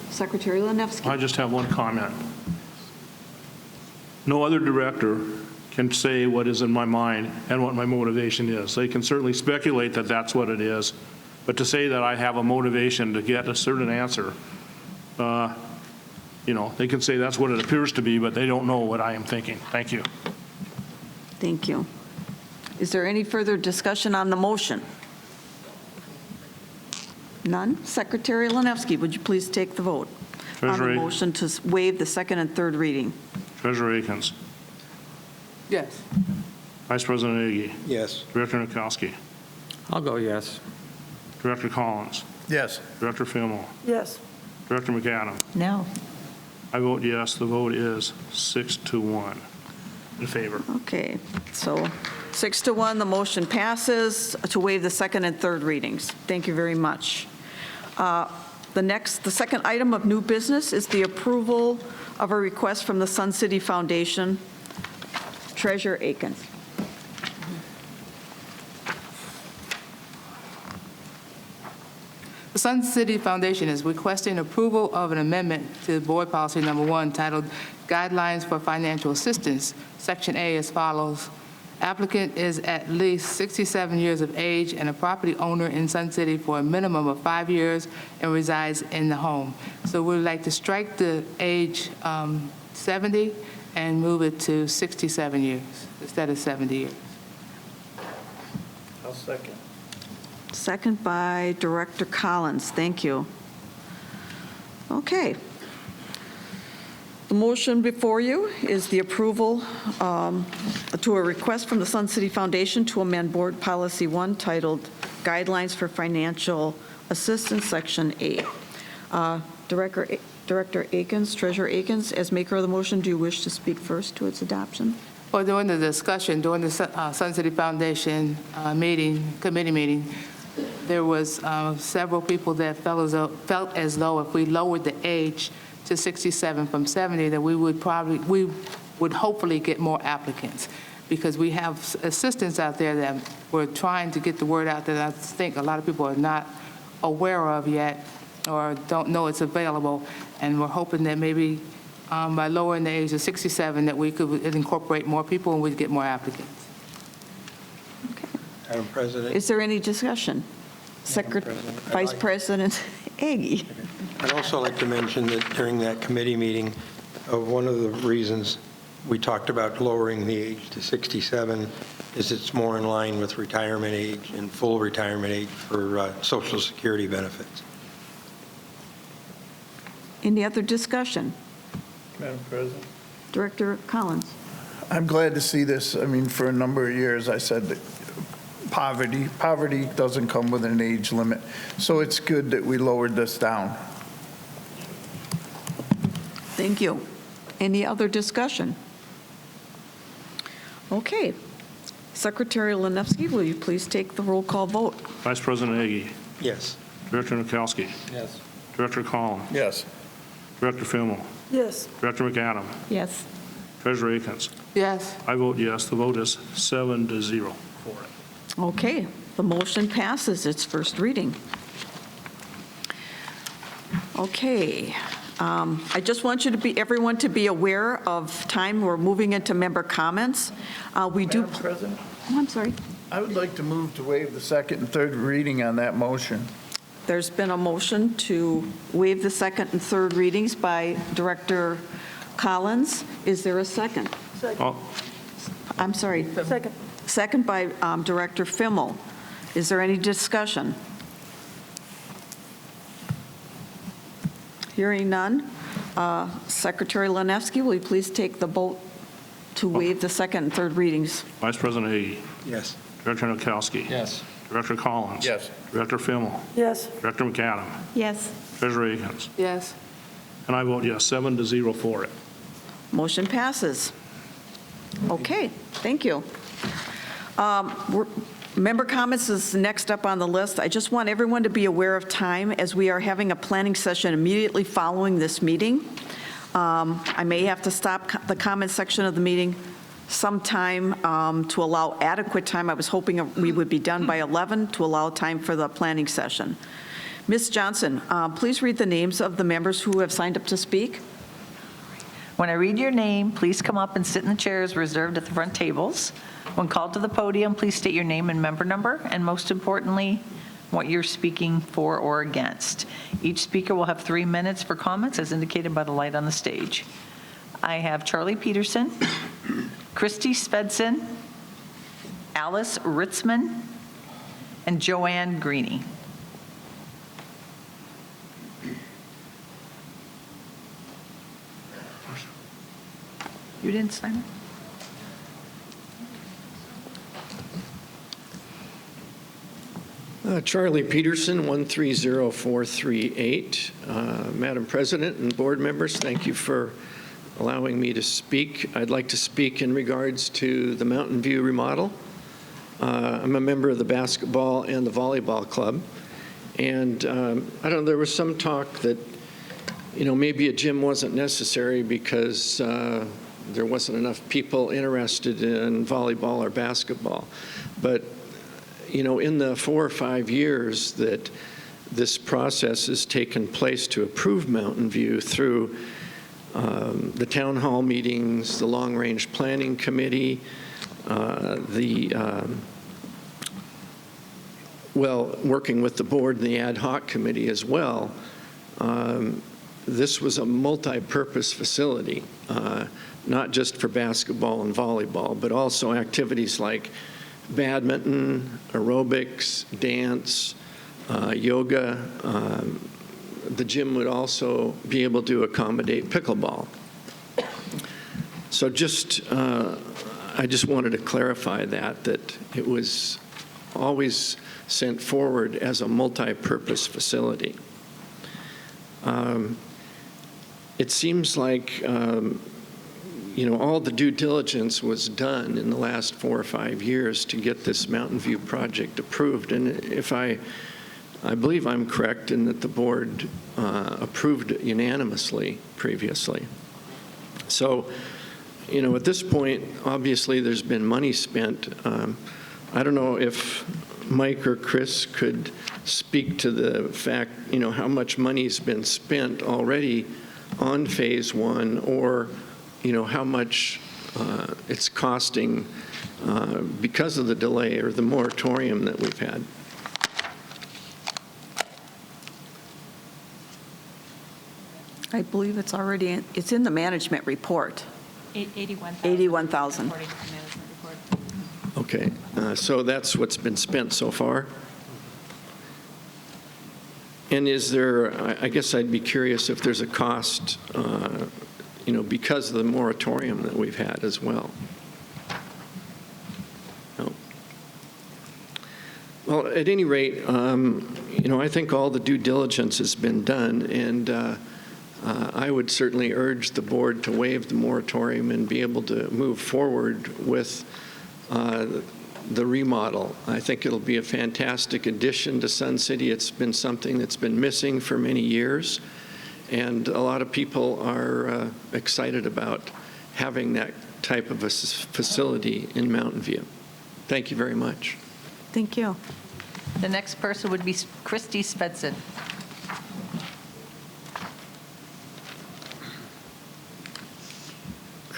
Secretary Lanefsky. I just have one comment. No other director can say what is in my mind and what my motivation is. They can certainly speculate that that's what it is, but to say that I have a motivation to get a certain answer, they can say that's what it appears to be, but they don't know what I am thinking. Thank you. Thank you. Is there any further discussion on the motion? None? Secretary Lanefsky, would you please take the vote on the motion to waive the second and third reading? Treasurer Akins. Yes. Vice President Agi. Yes. Director Nikowski. I'll go yes. Director Collins. Yes. Director Fillmore. Yes. Director McAdam. No. I vote yes. The vote is 6-1 in favor. Okay, so 6-1, the motion passes to waive the second and third readings. Thank you very much. The second item of new business is the approval of a request from the Sun City Foundation. Treasurer Akins. The Sun City Foundation is requesting approval of an amendment to Board Policy Number 1 titled Guidelines for Financial Assistance, Section A as follows. Applicant is at least 67 years of age and a property owner in Sun City for a minimum of 5 years and resides in the home. So we'd like to strike the age 70 and move it to 67 years instead of 70 years. I'll second. Second by Director Collins. Thank you. Okay. The motion before you is the approval to a request from the Sun City Foundation to amend Board Policy 1 titled Guidelines for Financial Assistance, Section A. Director Akins, Treasurer Akins, as maker of the motion, do you wish to speak first to its adoption? Well, during the discussion, during the Sun City Foundation committee meeting, there was several people that felt as though if we lowered the age to 67 from 70, that we would hopefully get more applicants, because we have assistants out there that we're trying to get the word out that I think a lot of people are not aware of yet or don't know it's available, and we're hoping that maybe by lowering the age to 67 that we could incorporate more people and we'd get more applicants. Okay. Madam President. Is there any discussion? Vice President Agi. I'd also like to mention that during that committee meeting, one of the reasons we talked about lowering the age to 67 is it's more in line with retirement age and full retirement age for Social Security benefits. Any other discussion? Madam President. Director Collins. I'm glad to see this. I mean, for a number of years, I said that poverty doesn't come with an age limit. So it's good that we lowered this down. Thank you. Any other discussion? Okay. Secretary Lanefsky, will you please take the roll call vote? Vice President Agi. Yes. Director Nikowski. Yes. Director Collins. Yes. Director Fillmore. Yes. Director McAdam. Yes. Treasurer Akins. Yes. I vote yes. The vote is 7-0 for it. Okay. The motion passes its first reading. Okay. I just want everyone to be aware of time. We're moving into member comments. We do. Madam President, Oh, I'm sorry. I would like to move to waive the second and third reading on that motion. There's been a motion to waive the second and third readings by Director Collins. Is there a second? Oh, I'm sorry. Second. Second by Director Fimmel. Is there any discussion? Hearing none. Secretary Lanevsky, will you please take the vote to waive the second and third readings? Vice President Ady. Yes. Director Noakowski. Yes. Director Collins. Yes. Director Fimmel. Yes. Director McAdam. Yes. Treasurer Akins. Yes. And I vote yes, 7-0 for it. Motion passes. Okay, thank you. Member comments is next up on the list. I just want everyone to be aware of time as we are having a planning session immediately following this meeting. I may have to stop the comment section of the meeting sometime to allow adequate time. I was hoping we would be done by 11 to allow time for the planning session. Ms. Johnson, please read the names of the members who have signed up to speak. When I read your name, please come up and sit in the chairs reserved at the front tables. When called to the podium, please state your name and member number, and most importantly, what you're speaking for or against. Each speaker will have 3 minutes for comments as indicated by the light on the stage. I have Charlie Peterson, Christy Svedson, Alice Ritzman, and Joanne Greeny. You didn't sign it? Charlie Peterson, 130438. Madam President and board members, thank you for allowing me to speak. I'd like to speak in regards to the Mountain View remodel. I'm a member of the basketball and the volleyball club. And I don't know, there was some talk that, maybe a gym wasn't necessary because there wasn't enough people interested in volleyball or basketball. But in the 4 or 5 years that this process has taken place to approve Mountain View through the town hall meetings, the long-range planning committee, working with the board and the ad hoc committee as well, this was a multi-purpose facility, not just for basketball and volleyball, but also activities like badminton, aerobics, dance, yoga. The gym would also be able to accommodate pickleball. So I just wanted to clarify that it was always sent forward as a multi-purpose facility. It seems like all the due diligence was done in the last 4 or 5 years to get this Mountain View project approved. And if I believe I'm correct in that the board approved it unanimously previously. So, at this point, obviously there's been money spent. I don't know if Mike or Chris could speak to the fact, how much money's been spent already on phase 1, or how much it's costing because of the delay or the moratorium that we've had. I believe it's in the management report. 81,000. 81,000. According to the management report. Okay, so that's what's been spent so far? And is there, I guess I'd be curious if there's a cost, because of the moratorium that we've had as well. No. Well, at any rate, I think all the due diligence has been done, and I would certainly urge the board to waive the moratorium and be able to move forward with the remodel. I think it'll be a fantastic addition to Sun City. It's been something that's been missing for many years, and a lot of people are excited about having that type of a facility in Mountain View. Thank you very much. Thank you. The next person would be Christy Svedson.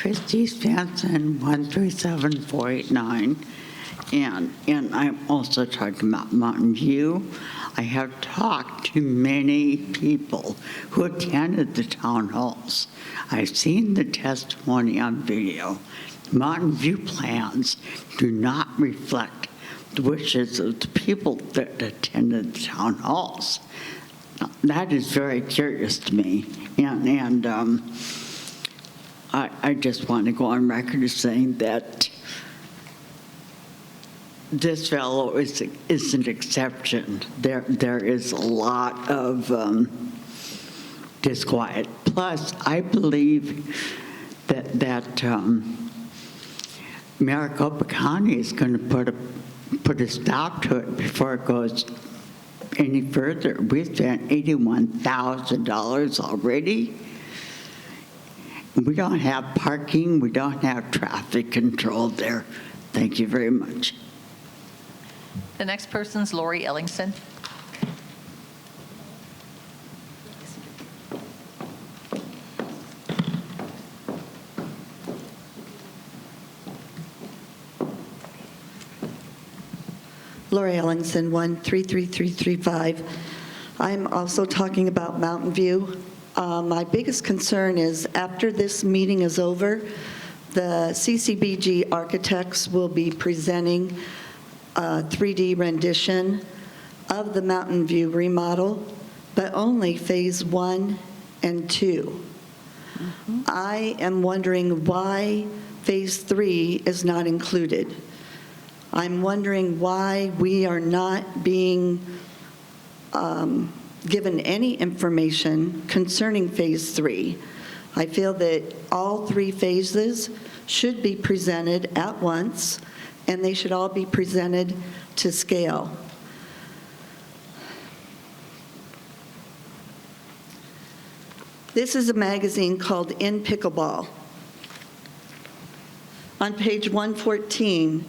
Christy Stanson, 137489. And I'm also talking about Mountain View. I have talked to many people who attended the town halls. I've seen the testimony on video. Mountain View plans do not reflect the wishes of the people that attended the town halls. That is very curious to me. And I just want to go on record as saying that this fellow is an exception. There is a lot of disquiet. Plus, I believe that Maricopa County is going to put a stop to it before it goes any further. We spent $81,000 already. We don't have parking. We don't have traffic control there. Thank you very much. The next person's Lori Ellingson. Lori Ellingson, 133335. I'm also talking about Mountain View. My biggest concern is after this meeting is over, the CCBG architects will be presenting a 3D rendition of the Mountain View remodel, but only phase 1 and 2. I am wondering why phase 3 is not included. I'm wondering why we are not being given any information concerning phase 3. I feel that all 3 phases should be presented at once, and they should all be presented to scale. This is a magazine called In Pickleball. On page 114,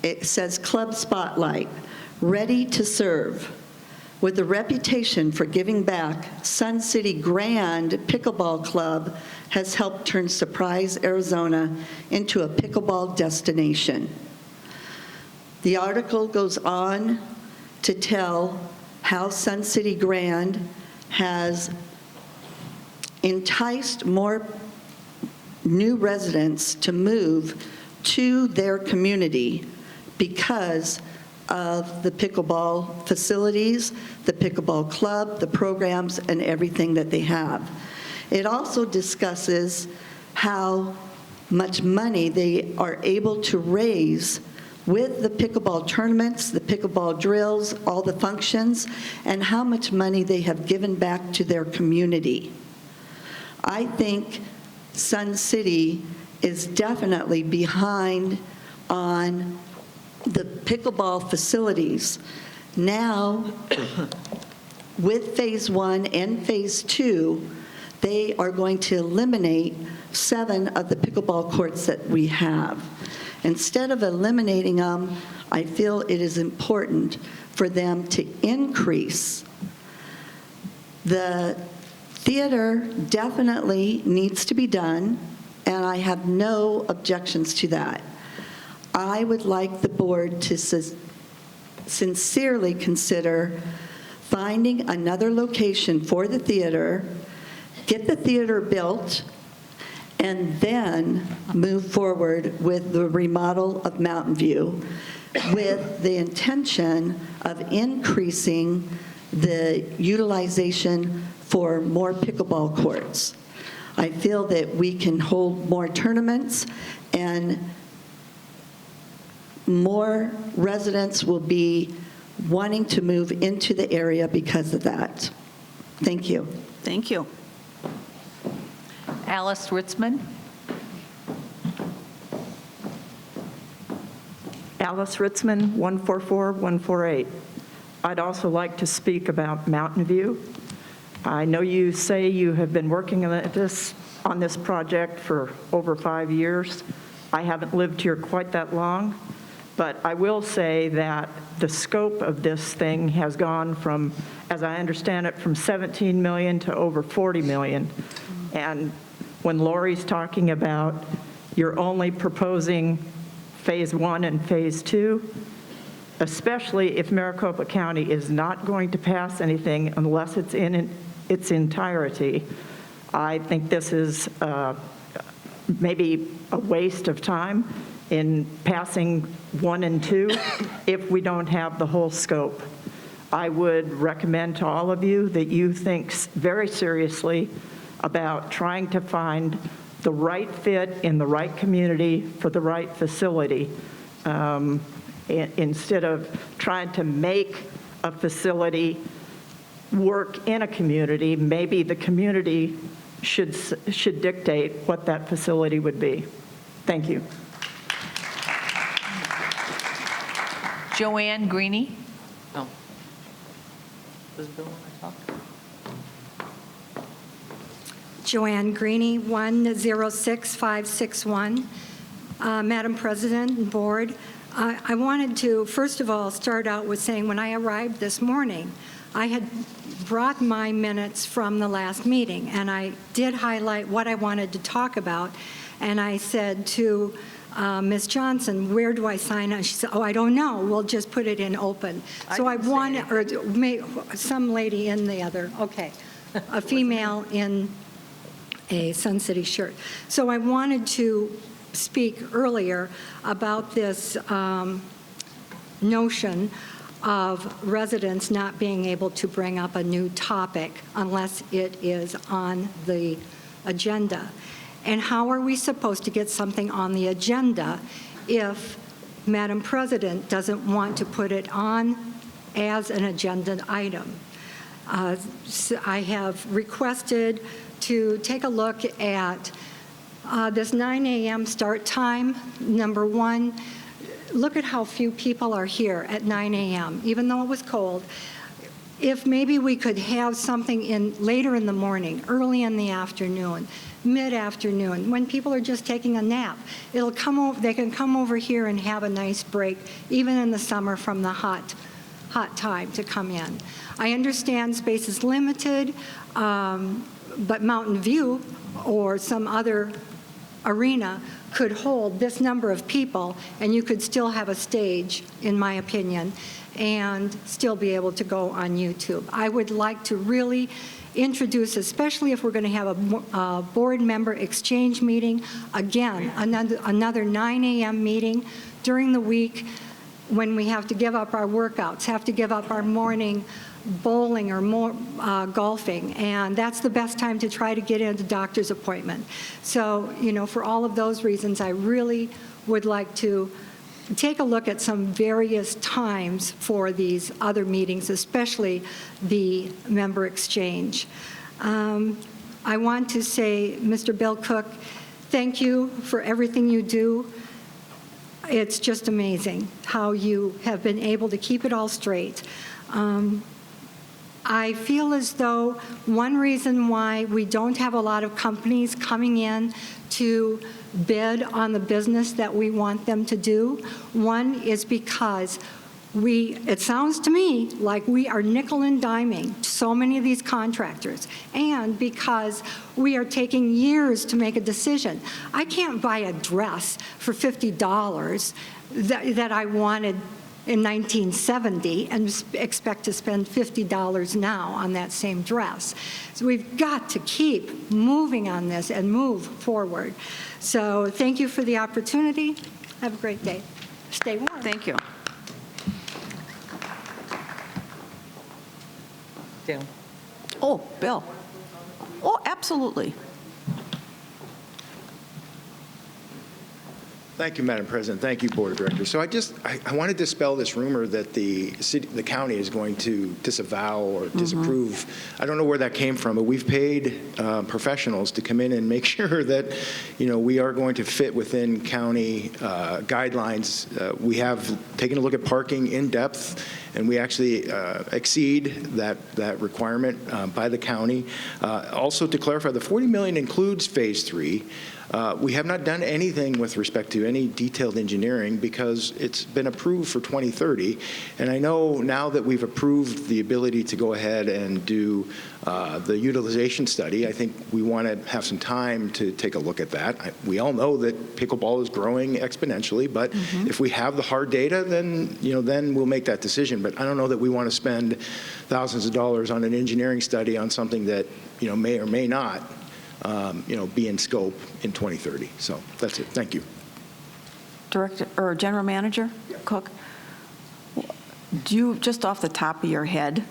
it says Club Spotlight, ready to serve. With a reputation for giving back, Sun City Grand Pickleball Club has helped turn Surprise, Arizona into a pickleball destination. The article goes on to tell how Sun City Grand has enticed more new residents to move to their community because of the pickleball facilities, the pickleball club, the programs, and everything that they have. It also discusses how much money they are able to raise with the pickleball tournaments, the pickleball drills, all the functions, and how much money they have given back to their community. I think Sun City is definitely behind on the pickleball facilities. Now, with phase 1 and phase 2, they are going to eliminate 7 of the pickleball courts that we have. Instead of eliminating them, I feel it is important for them to increase. The theater definitely needs to be done, and I have no objections to that. I would like the board to sincerely consider finding another location for the theater, get the theater built, and then move forward with the remodel of Mountain View with the intention of increasing the utilization for more pickleball courts. I feel that we can hold more tournaments and more residents will be wanting to move into the area because of that. Thank you. Thank you. Alice Ritzman. Alice Ritzman, 144148. I'd also like to speak about Mountain View. I know you say you have been working on this project for over 5 years. I haven't lived here quite that long, but I will say that the scope of this thing has gone from, as I understand it, from 17 million to over 40 million. And when Lori's talking about you're only proposing Phase 1 and Phase 2, especially if Maricopa County is not going to pass anything unless it's in its entirety. I think this is maybe a waste of time in passing 1 and 2 if we don't have the whole scope. I would recommend to all of you that you think very seriously about trying to find the right fit in the right community for the right facility, instead of trying to make a facility work in a community. Maybe the community should dictate what that facility would be. Thank you. Joanne Greenie. Oh. Does Bill want to talk? Joanne Greenie, 106561. Madam President and Board, I wanted to, first of all, start out with saying when I arrived this morning, I had brought my minutes from the last meeting, and I did highlight what I wanted to talk about, and I said to Ms. Johnson, where do I sign on? She said, oh, I don't know. We'll just put it in open. So I wanted, or some lady in the other, okay, a female in a Sun City shirt. So I wanted to speak earlier about this notion of residents not being able to bring up a new topic unless it is on the agenda. And how are we supposed to get something on the agenda if Madam President doesn't want to put it on as an agenda item? So I have requested to take a look at this 9 a.m. start time. Number one, look at how few people are here at 9 a.m., even though it was cold. If maybe we could have something in later in the morning, early in the afternoon, mid-afternoon, when people are just taking a nap, it'll come over, they can come over here and have a nice break, even in the summer from the hot time to come in. I understand space is limited, but Mountain View or some other arena could hold this number of people, and you could still have a stage, in my opinion, and still be able to go on YouTube. I would like to really introduce, especially if we're going to have a board member exchange meeting, again, another 9 a.m. meeting during the week when we have to give up our workouts, have to give up our morning bowling or more golfing, and that's the best time to try to get into doctor's appointment. So, for all of those reasons, I really would like to take a look at some various times for these other meetings, especially the member exchange. I want to say, Mr. Bill Cook, thank you for everything you do. It's just amazing how you have been able to keep it all straight. I feel as though one reason why we don't have a lot of companies coming in to bid on the business that we want them to do, one is because it sounds to me like we are nickel and diming so many of these contractors, and because we are taking years to make a decision. I can't buy a dress for $50 that I wanted in 1970 and expect to spend $50 now on that same dress. So we've got to keep moving on this and move forward. So thank you for the opportunity. Have a great day. Stay warm. Thank you. Dale. Oh, Bill. Oh, absolutely. Thank you, Madam President. Thank you, Board of Directors. So I want to dispel this rumor that the county is going to disavow or disapprove. I don't know where that came from, but we've paid professionals to come in and make sure that, we are going to fit within county guidelines. We have taken a look at parking in depth, and we actually exceed that requirement by the county. Also, to clarify, the $40 million includes Phase 3. We have not done anything with respect to any detailed engineering because it's been approved for 2030. And I know now that we've approved the ability to go ahead and do The utilization study, I think we want to have some time to take a look at that. We all know that pickleball is growing exponentially, but if we have the hard data, then, then we'll make that decision. But I don't know that we want to spend thousands of dollars on an engineering study on something that, may or may not, be in scope in 2030. So that's it. Thank you. Director or General Manager Cook, do you, just off the top of your head,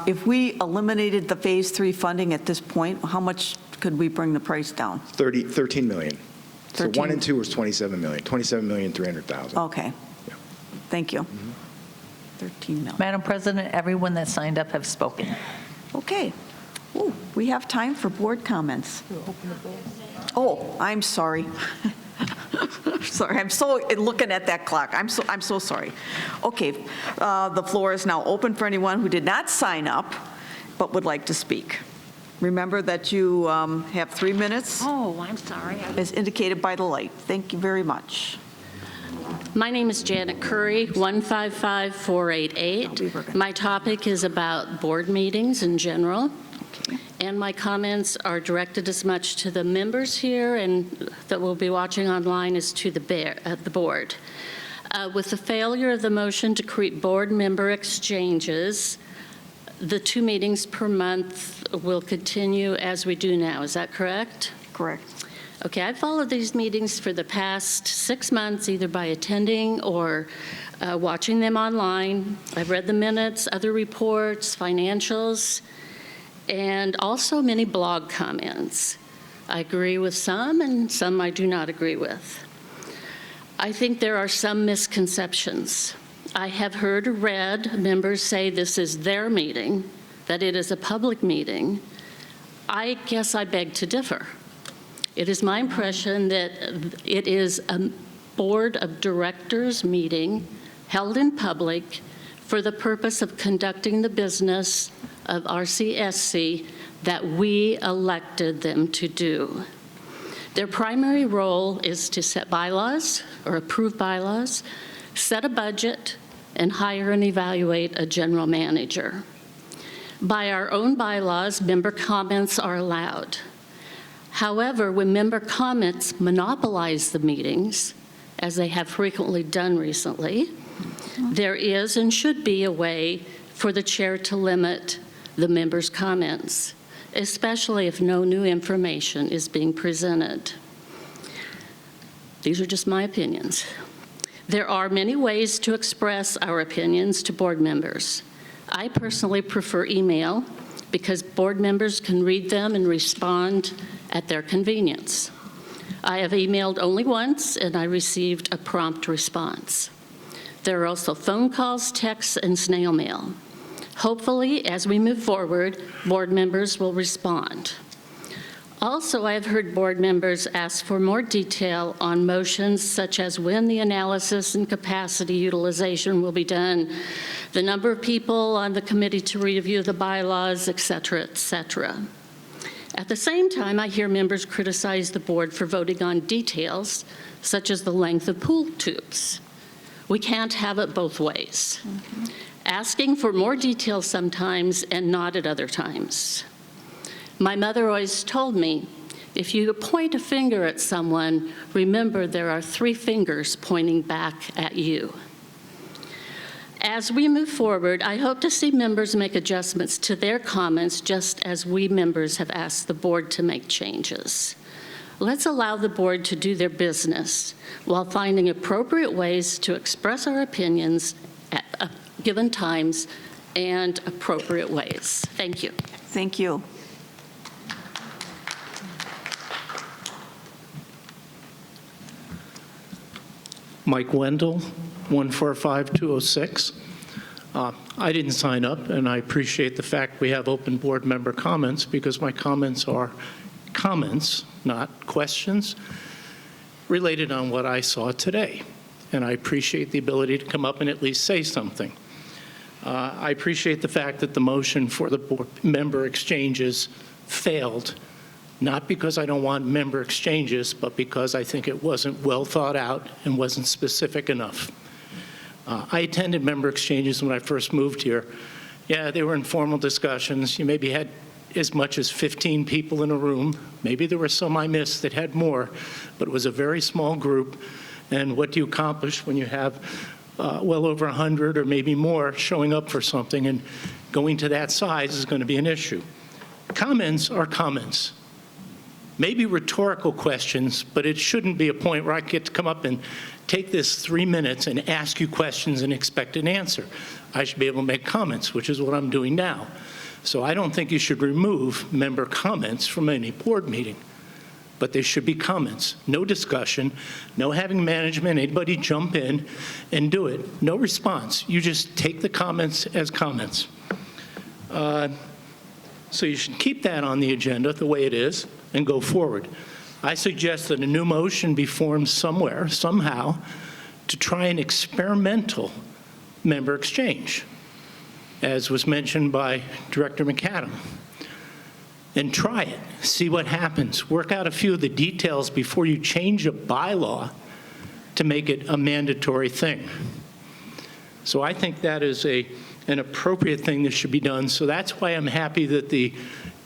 if we eliminated the Phase 3 funding at this point, how much could we bring the price down? 13 million. 13. So 1 and 2 was 27 million. 27,300,000. Okay. Yeah. Thank you. 13 million. Madam President, everyone that signed up have spoken. Okay. Ooh, we have time for board comments. Oh, I'm sorry. Sorry, I'm so looking at that clock. I'm so sorry. Okay, the floor is now open for anyone who did not sign up but would like to speak. Remember that you have 3 minutes. Oh, I'm sorry. As indicated by the light. Thank you very much. My name is Janet Curry, 155-488. My topic is about board meetings in general. And my comments are directed as much to the members here and that will be watching online as to the board. With the failure of the motion to create board member exchanges, the 2 meetings per month will continue as we do now. Is that correct? Correct. Okay, I've followed these meetings for the past 6 months, either by attending or watching them online. I've read the minutes, other reports, financials, and also many blog comments. I agree with some, and some I do not agree with. I think there are some misconceptions. I have heard or read members say this is their meeting, that it is a public meeting. I guess I beg to differ. It is my impression that it is a board of directors meeting held in public for the purpose of conducting the business of RCSC that we elected them to do. Their primary role is to set bylaws or approve bylaws, set a budget, and hire and evaluate a general manager. By our own bylaws, member comments are allowed. However, when member comments monopolize the meetings, as they have frequently done recently, there is and should be a way for the chair to limit the members' comments, especially if no new information is being presented. These are just my opinions. There are many ways to express our opinions to board members. I personally prefer email because board members can read them and respond at their convenience. I have emailed only once and I received a prompt response. There are also phone calls, texts, and snail mail. Hopefully, as we move forward, board members will respond. Also, I have heard board members ask for more detail on motions such as when the analysis and capacity utilization will be done, the number of people on the committee to review the bylaws, et cetera, et cetera. At the same time, I hear members criticize the board for voting on details, such as the length of pool tubes. We can't have it both ways. Asking for more detail sometimes and not at other times. My mother always told me, if you point a finger at someone, remember there are 3 fingers pointing back at you. As we move forward, I hope to see members make adjustments to their comments just as we members have asked the board to make changes. Let's allow the board to do their business while finding appropriate ways to express our opinions at given times and appropriate ways. Thank you. Thank you. Mike Wendell, 145206. I didn't sign up, and I appreciate the fact we have open board member comments because my comments are comments, not questions, related on what I saw today. And I appreciate the ability to come up and at least say something. I appreciate the fact that the motion for the board member exchanges failed, not because I don't want member exchanges, but because I think it wasn't well thought out and wasn't specific enough. I attended member exchanges when I first moved here, Yeah, they were informal discussions. You maybe had as much as 15 people in a room. Maybe there were some I missed that had more, but it was a very small group. And what do you accomplish when you have well over 100 or maybe more showing up for something, and going to that size is going to be an issue. Comments are comments. Maybe rhetorical questions, but it shouldn't be a point where I get to come up and take this 3 minutes and ask you questions and expect an answer. I should be able to make comments, which is what I'm doing now. So I don't think you should remove member comments from any board meeting, but they should be comments. No discussion, no having management, anybody jump in and do it. No response. You just take the comments as comments. So you should keep that on the agenda the way it is and go forward. I suggest that a new motion be formed somewhere, somehow, to try an experimental member exchange, as was mentioned by Director McAdam. And try it, see what happens. Work out a few of the details before you change a bylaw to make it a mandatory thing. So I think that is an appropriate thing that should be done. So that's why I'm happy that the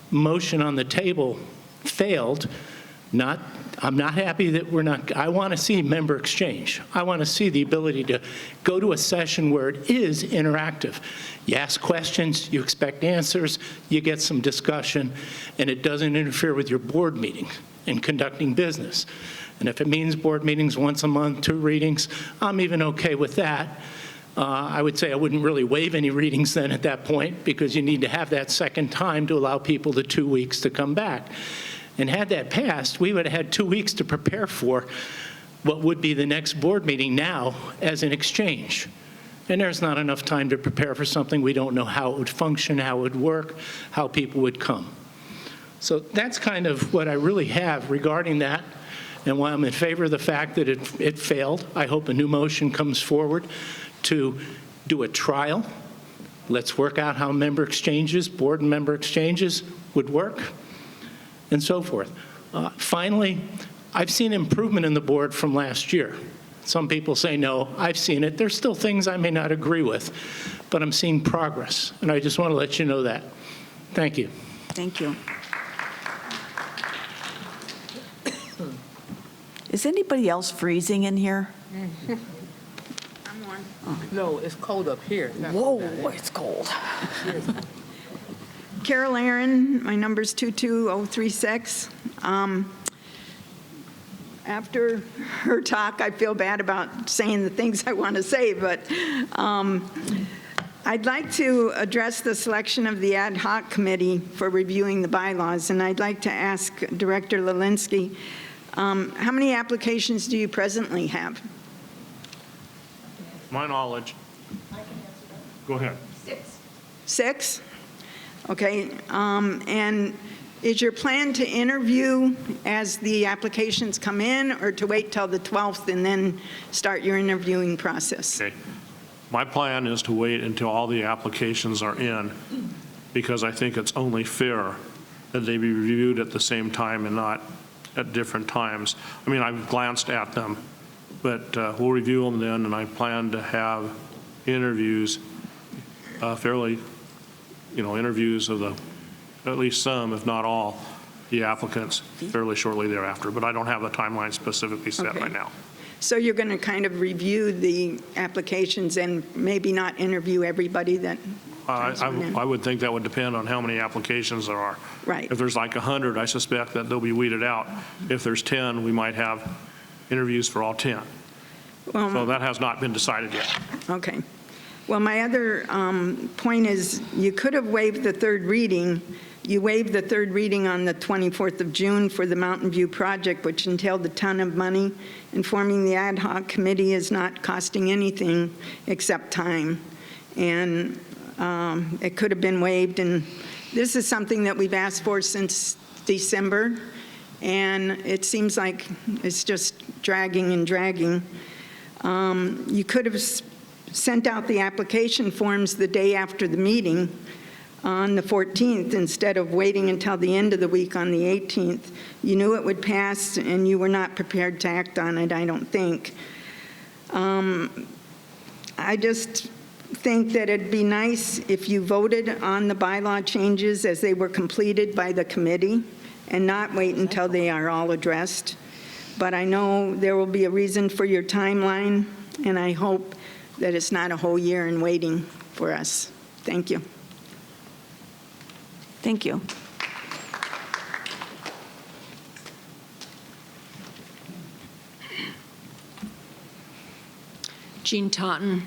motion on the table failed. I'm not happy that we're not, I want to see member exchange. I want to see the ability to go to a session where it is interactive. You ask questions, you expect answers, you get some discussion, and it doesn't interfere with your board meeting and conducting business. And if it means board meetings once a month, 2 readings, I'm even okay with that. I would say I wouldn't really waive any readings then at that point, because you need to have that second time to allow people the 2 weeks to come back. And had that passed, we would have had 2 weeks to prepare for what would be the next board meeting now as an exchange. And there's not enough time to prepare for something we don't know how it would function, how it would work, how people would come. So that's kind of what I really have regarding that, and why I'm in favor of the fact that it failed. I hope a new motion comes forward to do a trial. Let's work out how member exchanges, board and member exchanges would work, and so forth. Finally, I've seen improvement in the board from last year. Some people say no, I've seen it. There's still things I may not agree with, but I'm seeing progress, and I just want to let you know that. Thank you. Thank you. Is anybody else freezing in here? No, it's cold up here. Whoa, it's cold. Carol Aaron, my number's 22036. After her talk, I feel bad about saying the things I want to say, but I'd like to address the selection of the ad hoc committee for reviewing the bylaws, and I'd like to ask Director Lilinski, how many applications do you presently have? My knowledge. Go ahead. 6? Okay, and is your plan to interview as the applications come in, or to wait till the 12th and then start your interviewing process? Okay. My plan is to wait until all the applications are in, because I think it's only fair that they be reviewed at the same time and not at different times. I mean, I've glanced at them, but we'll review them then, and I plan to have interviews, interviews of at least some, if not all, the applicants fairly shortly thereafter. But I don't have the timeline specifically set right now. So you're going to kind of review the applications and maybe not interview everybody that I would think that would depend on how many applications there are. Right. If there's like 100, I suspect that they'll be weeded out. If there's 10, we might have interviews for all 10. Well, so that has not been decided yet. Okay. Well, my other point is you could have waived the third reading. You waived the third reading on the 24th of June for the Mountain View project, which entailed a ton of money. And forming the ad hoc committee is not costing anything except time. And it could have been waived. And this is something that we've asked for since December. And it seems like it's just dragging and dragging. You could have sent out the application forms the day after the meeting on the 14th instead of waiting until the end of the week on the 18th. You knew it would pass, and you were not prepared to act on it, I don't think. I just think that it'd be nice if you voted on the bylaw changes as they were completed by the committee and not wait until they are all addressed. But I know there will be a reason for your timeline, and I hope that it's not a whole year in waiting for us. Thank you. Thank you. Jean Totten,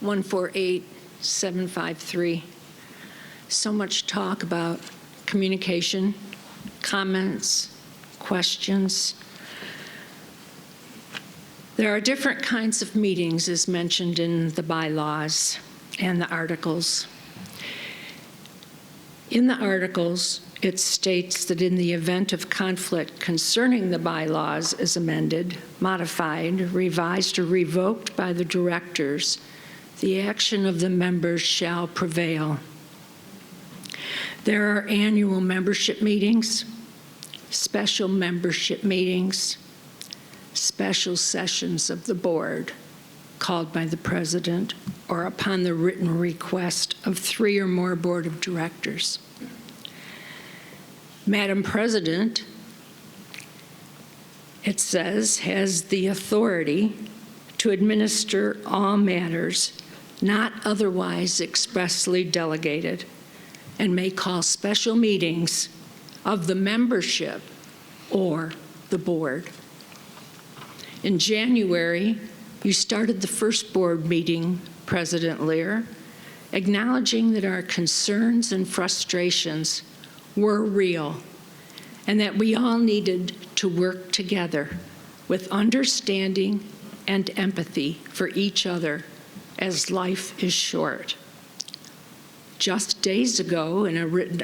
148753. So much talk about communication, comments, questions. There are different kinds of meetings as mentioned in the bylaws and the articles. In the articles, it states that in the event of conflict concerning the bylaws as amended, modified, revised, or revoked by the directors, the action of the members shall prevail. There are annual membership meetings, special membership meetings, special sessions of the board called by the president or upon the written request of 3 or more board of directors. Madam President, it says, has the authority to administer all matters not otherwise expressly delegated and may call special meetings of the membership or the board. In January, you started the first board meeting, President Lear, acknowledging that our concerns and frustrations were real and that we all needed to work together with understanding and empathy for each other as life is short. Just days ago, in a written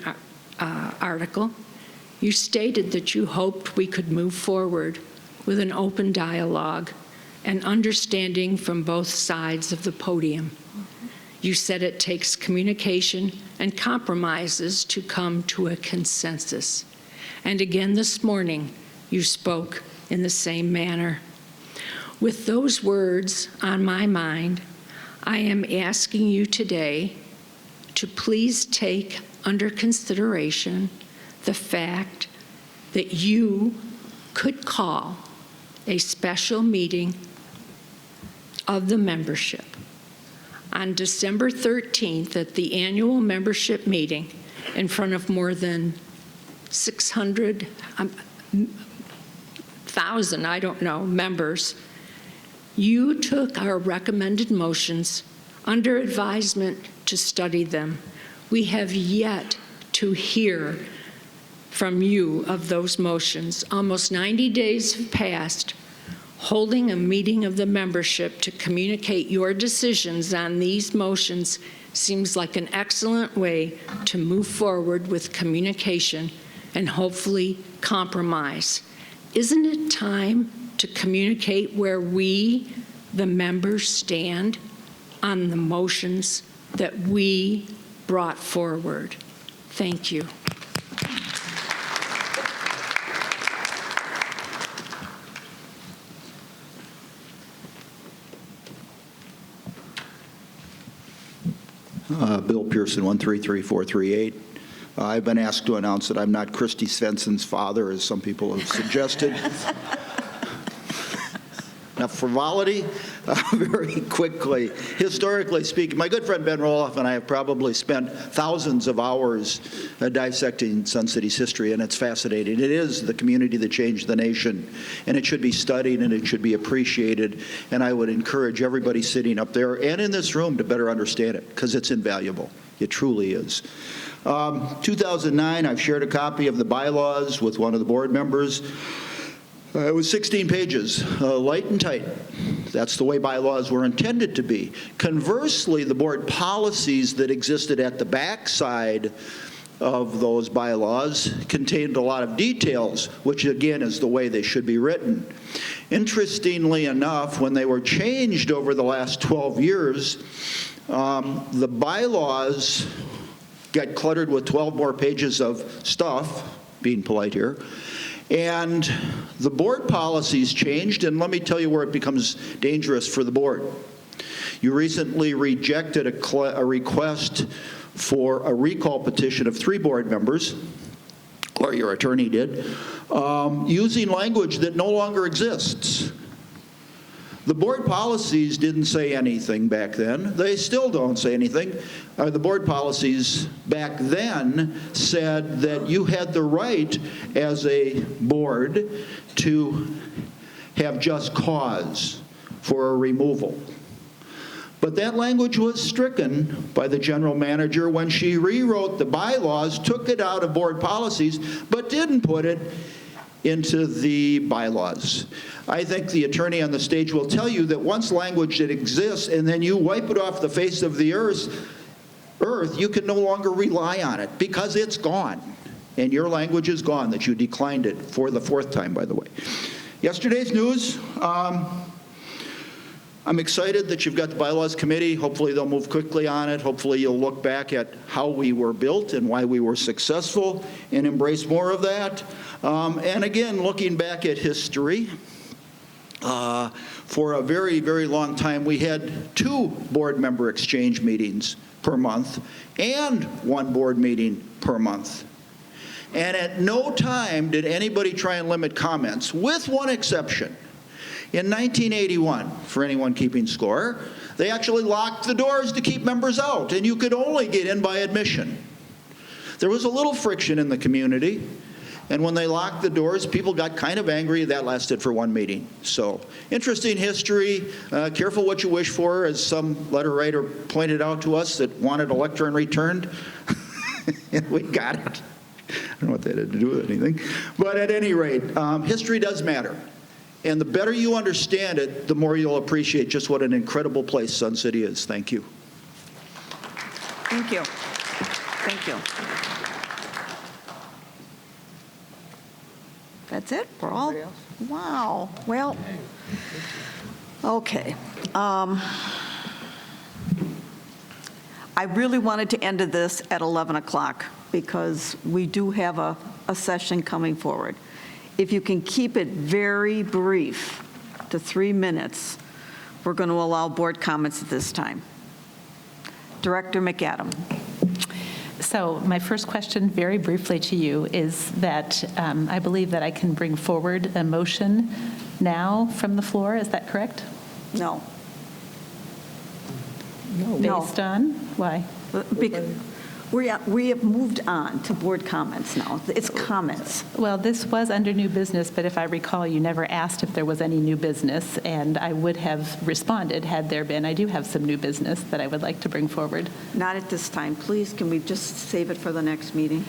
article, you stated that you hoped we could move forward with an open dialogue and understanding from both sides of the podium. You said it takes communication and compromises to come to a consensus. And again this morning, you spoke in the same manner. With those words on my mind, I am asking you today to please take under consideration the fact that you could call a special meeting of the membership on December 13th at the annual membership meeting in front of more than 600,000, I don't know, members. You took our recommended motions under advisement to study them. We have yet to hear from you of those motions. Almost 90 days have passed. Holding a meeting of the membership to communicate your decisions on these motions seems like an excellent way to move forward with communication and hopefully compromise. Isn't it time to communicate where we, the members, stand on the motions that we brought forward? Thank you. Bill Pearson, 133438. I've been asked to announce that I'm not Christy Svensson's father, as some people have suggested. Now, frivolity, very quickly. Historically speaking, my good friend Ben Roloff and I have probably spent thousands of hours dissecting Sun City's history, and it's fascinating. It is the community that changed the nation, and it should be studied and it should be appreciated, and I would encourage everybody sitting up there and in this room to better understand it, because it's invaluable. It truly is. 2009, I've shared a copy of the bylaws with one of the board members. It was 16 pages, light and tight. That's the way bylaws were intended to be. Conversely, the board policies that existed at the backside of those bylaws contained a lot of details, which again is the way they should be written. Interestingly enough, when they were changed over the last 12 years, the bylaws got cluttered with 12 more pages of stuff, being polite here, and the board policies changed, and let me tell you where it becomes dangerous for the board. You recently rejected a request for a recall petition of 3 board members, or your attorney did, using language that no longer exists. The board policies didn't say anything back then. They still don't say anything. The board policies back then said that you had the right as a board to have just cause for a removal. But that language was stricken by the general manager when she rewrote the bylaws, took it out of board policies, but didn't put it into the bylaws. I think the attorney on the stage will tell you that once language that exists and then you wipe it off the face of the earth, you can no longer rely on it because it's gone. And your language is gone, that you declined it for the 4th time, by the way. Yesterday's news, I'm excited that you've got the bylaws committee. Hopefully they'll move quickly on it. Hopefully you'll look back at how we were built and why we were successful and embrace more of that. And again, looking back at history, for a very, very long time, we had 2 board member exchange meetings per month and 1 board meeting per month. And at no time did anybody try and limit comments, with one exception. In 1981, for anyone keeping score, they actually locked the doors to keep members out, and you could only get in by admission. There was a little friction in the community, and when they locked the doors, people got kind of angry. That lasted for 1 meeting. So, interesting history. Careful what you wish for, as some letter writer pointed out to us that wanted a lectern returned. And we got it. I don't know what that had to do with anything. But at any rate, history does matter. And the better you understand it, the more you'll appreciate just what an incredible place Sun City is. Thank you. Thank you. Thank you. That's it? We're all? Wow. Well, okay. I really wanted to end this at 11 o'clock because we do have a session coming forward. If you can keep it very brief to 3 minutes, we're going to allow board comments at this time. Director McAdam. So my first question, very briefly to you, is that I believe that I can bring forward a motion now from the floor. Is that correct? No. Based on? Why? We have moved on to board comments now. It's comments. Well, this was under new business, but if I recall, you never asked if there was any new business, and I would have responded had there been. I do have some new business that I would like to bring forward. Not at this time. Please, can we just save it for the next meeting?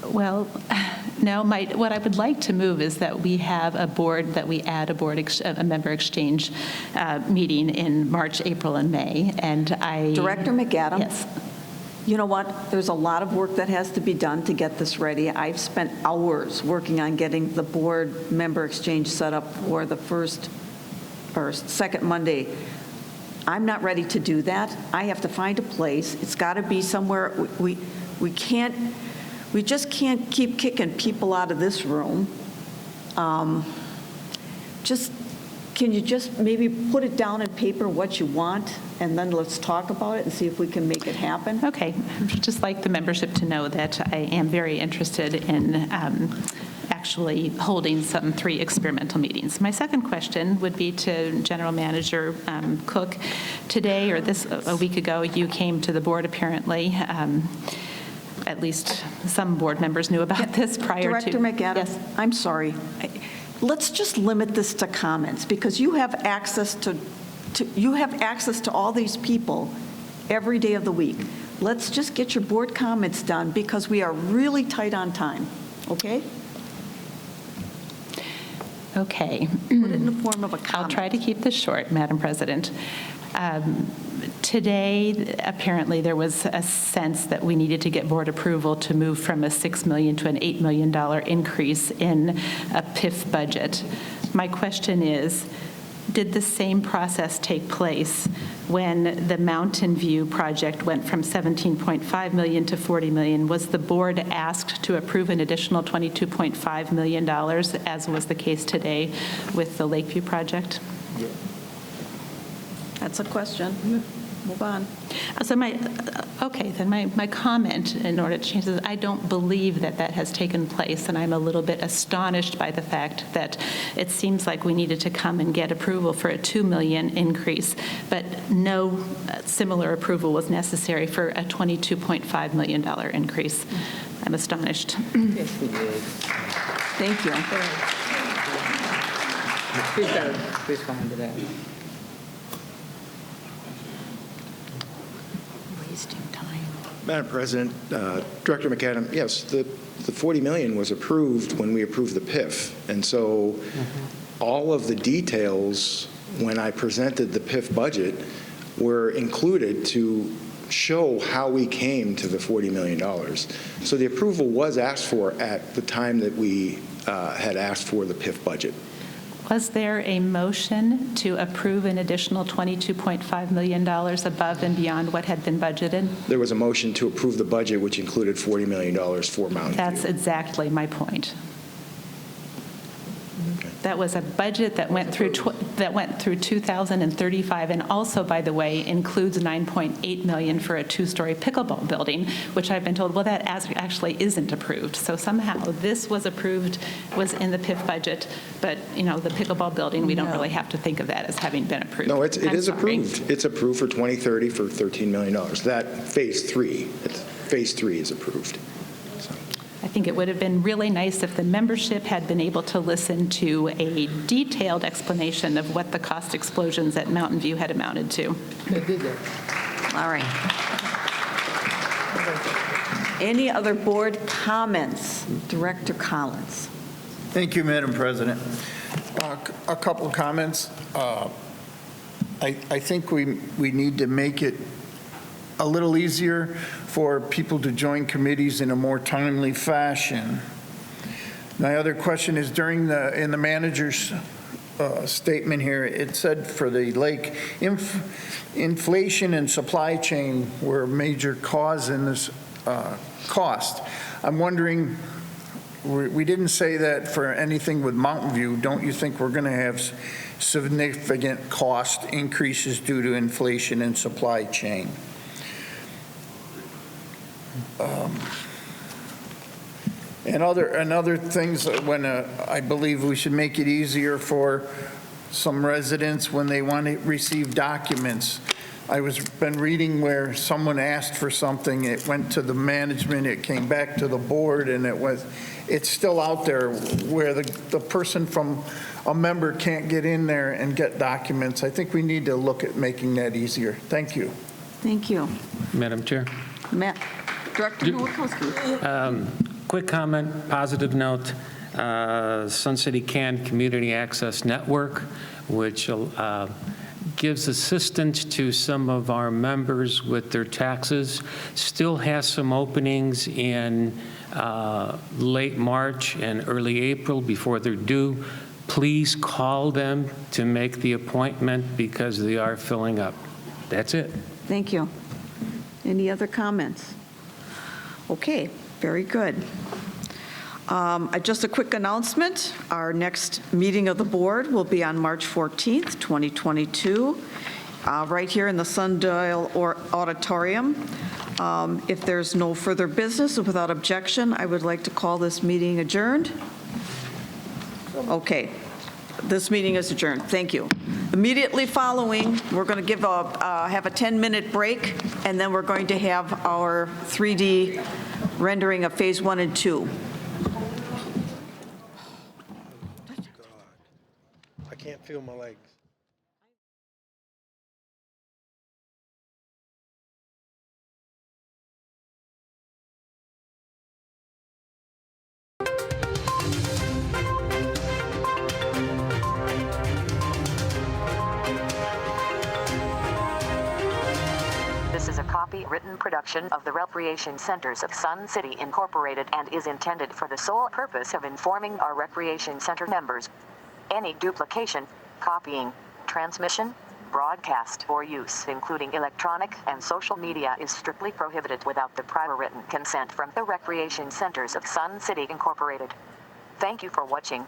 Well, no, what I would like to move is that we have a board, that we add a member exchange meeting in March, April, and May, and Director McAdam? Yes. You know what? There's a lot of work that has to be done to get this ready. I've spent hours working on getting the board member exchange set up for the first or second Monday. I'm not ready to do that. I have to find a place. It's got to be somewhere. We just can't keep kicking people out of this room. Can you just maybe put it down in paper what you want, and then let's talk about it and see if we can make it happen? Okay. I'd just like the membership to know that I am very interested in actually holding some 3 experimental meetings. My second question would be to General Manager Cook. Today, or a week ago, you came to the board apparently. At least some board members knew about this prior to. Director McAdams, yes. I'm sorry. Let's just limit this to comments, because you have access to all these people every day of the week. Let's just get your board comments done, because we are really tight on time. Okay? Okay. Put it in the form of a comment. I'll try to keep this short, Madam President. Today, apparently, there was a sense that we needed to get board approval to move from a $6 million to an $8 million increase in a PIF budget. My question is, did the same process take place when the Mountain View project went from $17.5 million to $40 million? Was the board asked to approve an additional $22.5 million, as was the case today with the Lakeview project? That's a question. Move on. So my comment in order to change this, I don't believe that that has taken place, and I'm a little bit astonished by the fact that it seems like we needed to come and get approval for a $2 million increase, but no similar approval was necessary for a $22.5 million increase. I'm astonished. Yes, we did. Thank you. Please respond to that. Wasting time. Madam President, Director McAdam, yes, the 40 million was approved when we approved the PIF. And so all of the details when I presented the PIF budget were included to show how we came to the $40 million. So the approval was asked for at the time that we had asked for the PIF budget. Was there a motion to approve an additional $22.5 million above and beyond what had been budgeted? There was a motion to approve the budget, which included $40 million for Mountain That's View. exactly my point. That was a budget that went through 2035, and also, by the way, includes $9.8 million for a two-story pickleball building, which I've been told, well, that actually isn't approved. So somehow this was approved, was in the PIF budget, but the pickleball building, we don't really have to think of that as having been approved. No, it I'm is sorry. approved. It's approved for 2030 for $13 million. That phase 3, phase 3 is approved. I think it would have been really nice if the membership had been able to listen to a detailed explanation of what the cost explosions at Mountain View had amounted to. They did that. All right. Any other board comments? Director Collins. Thank you, Madam President. A couple of comments. I think we need to make it a little easier for people to join committees in a more timely fashion. My other question is, in the manager's statement here, it said for the lake, inflation and supply chain were a major cause in this cost. I'm wondering, we didn't say that for anything with Mountain View. Don't you think we're going to have significant cost increases due to inflation and supply chain? And other things, when I believe we should make it easier for some residents when they want to receive documents. Been reading where someone asked for something, it went to the management, it came back to the board, and it's still out there where the person from a member can't get in there and get documents. I think we need to look at making that easier. Thank you. Thank you. Madam Chair. Matt. Director Nowakowski. Quick comment, positive note. Sun City Can Community Access Network, which gives assistance to some of our members with their taxes, still has some openings in late March and early April before they're due. Please call them to make the appointment because they are filling up. That's it. Thank you. Any other comments? Okay, very good. Just a quick announcement. Our next meeting of the board will be on March 14th, 2022, right here in the Sundial Auditorium. If there's no further business without objection, I would like to call this meeting adjourned. Okay, this meeting is adjourned. Thank you. Immediately following, we're going to have a 10-minute break, and then we're going to have our 3D rendering of phase 1 and 2. I can't feel my legs. This is a copywritten production of the Recreation Centers of Sun City Incorporated and is intended for the sole purpose of informing our Recreation Center members. Any duplication, copying, transmission, broadcast, or use, including electronic and social media, is strictly prohibited without the prior written consent from the Recreation Centers of Sun City Incorporated. Thank you for watching.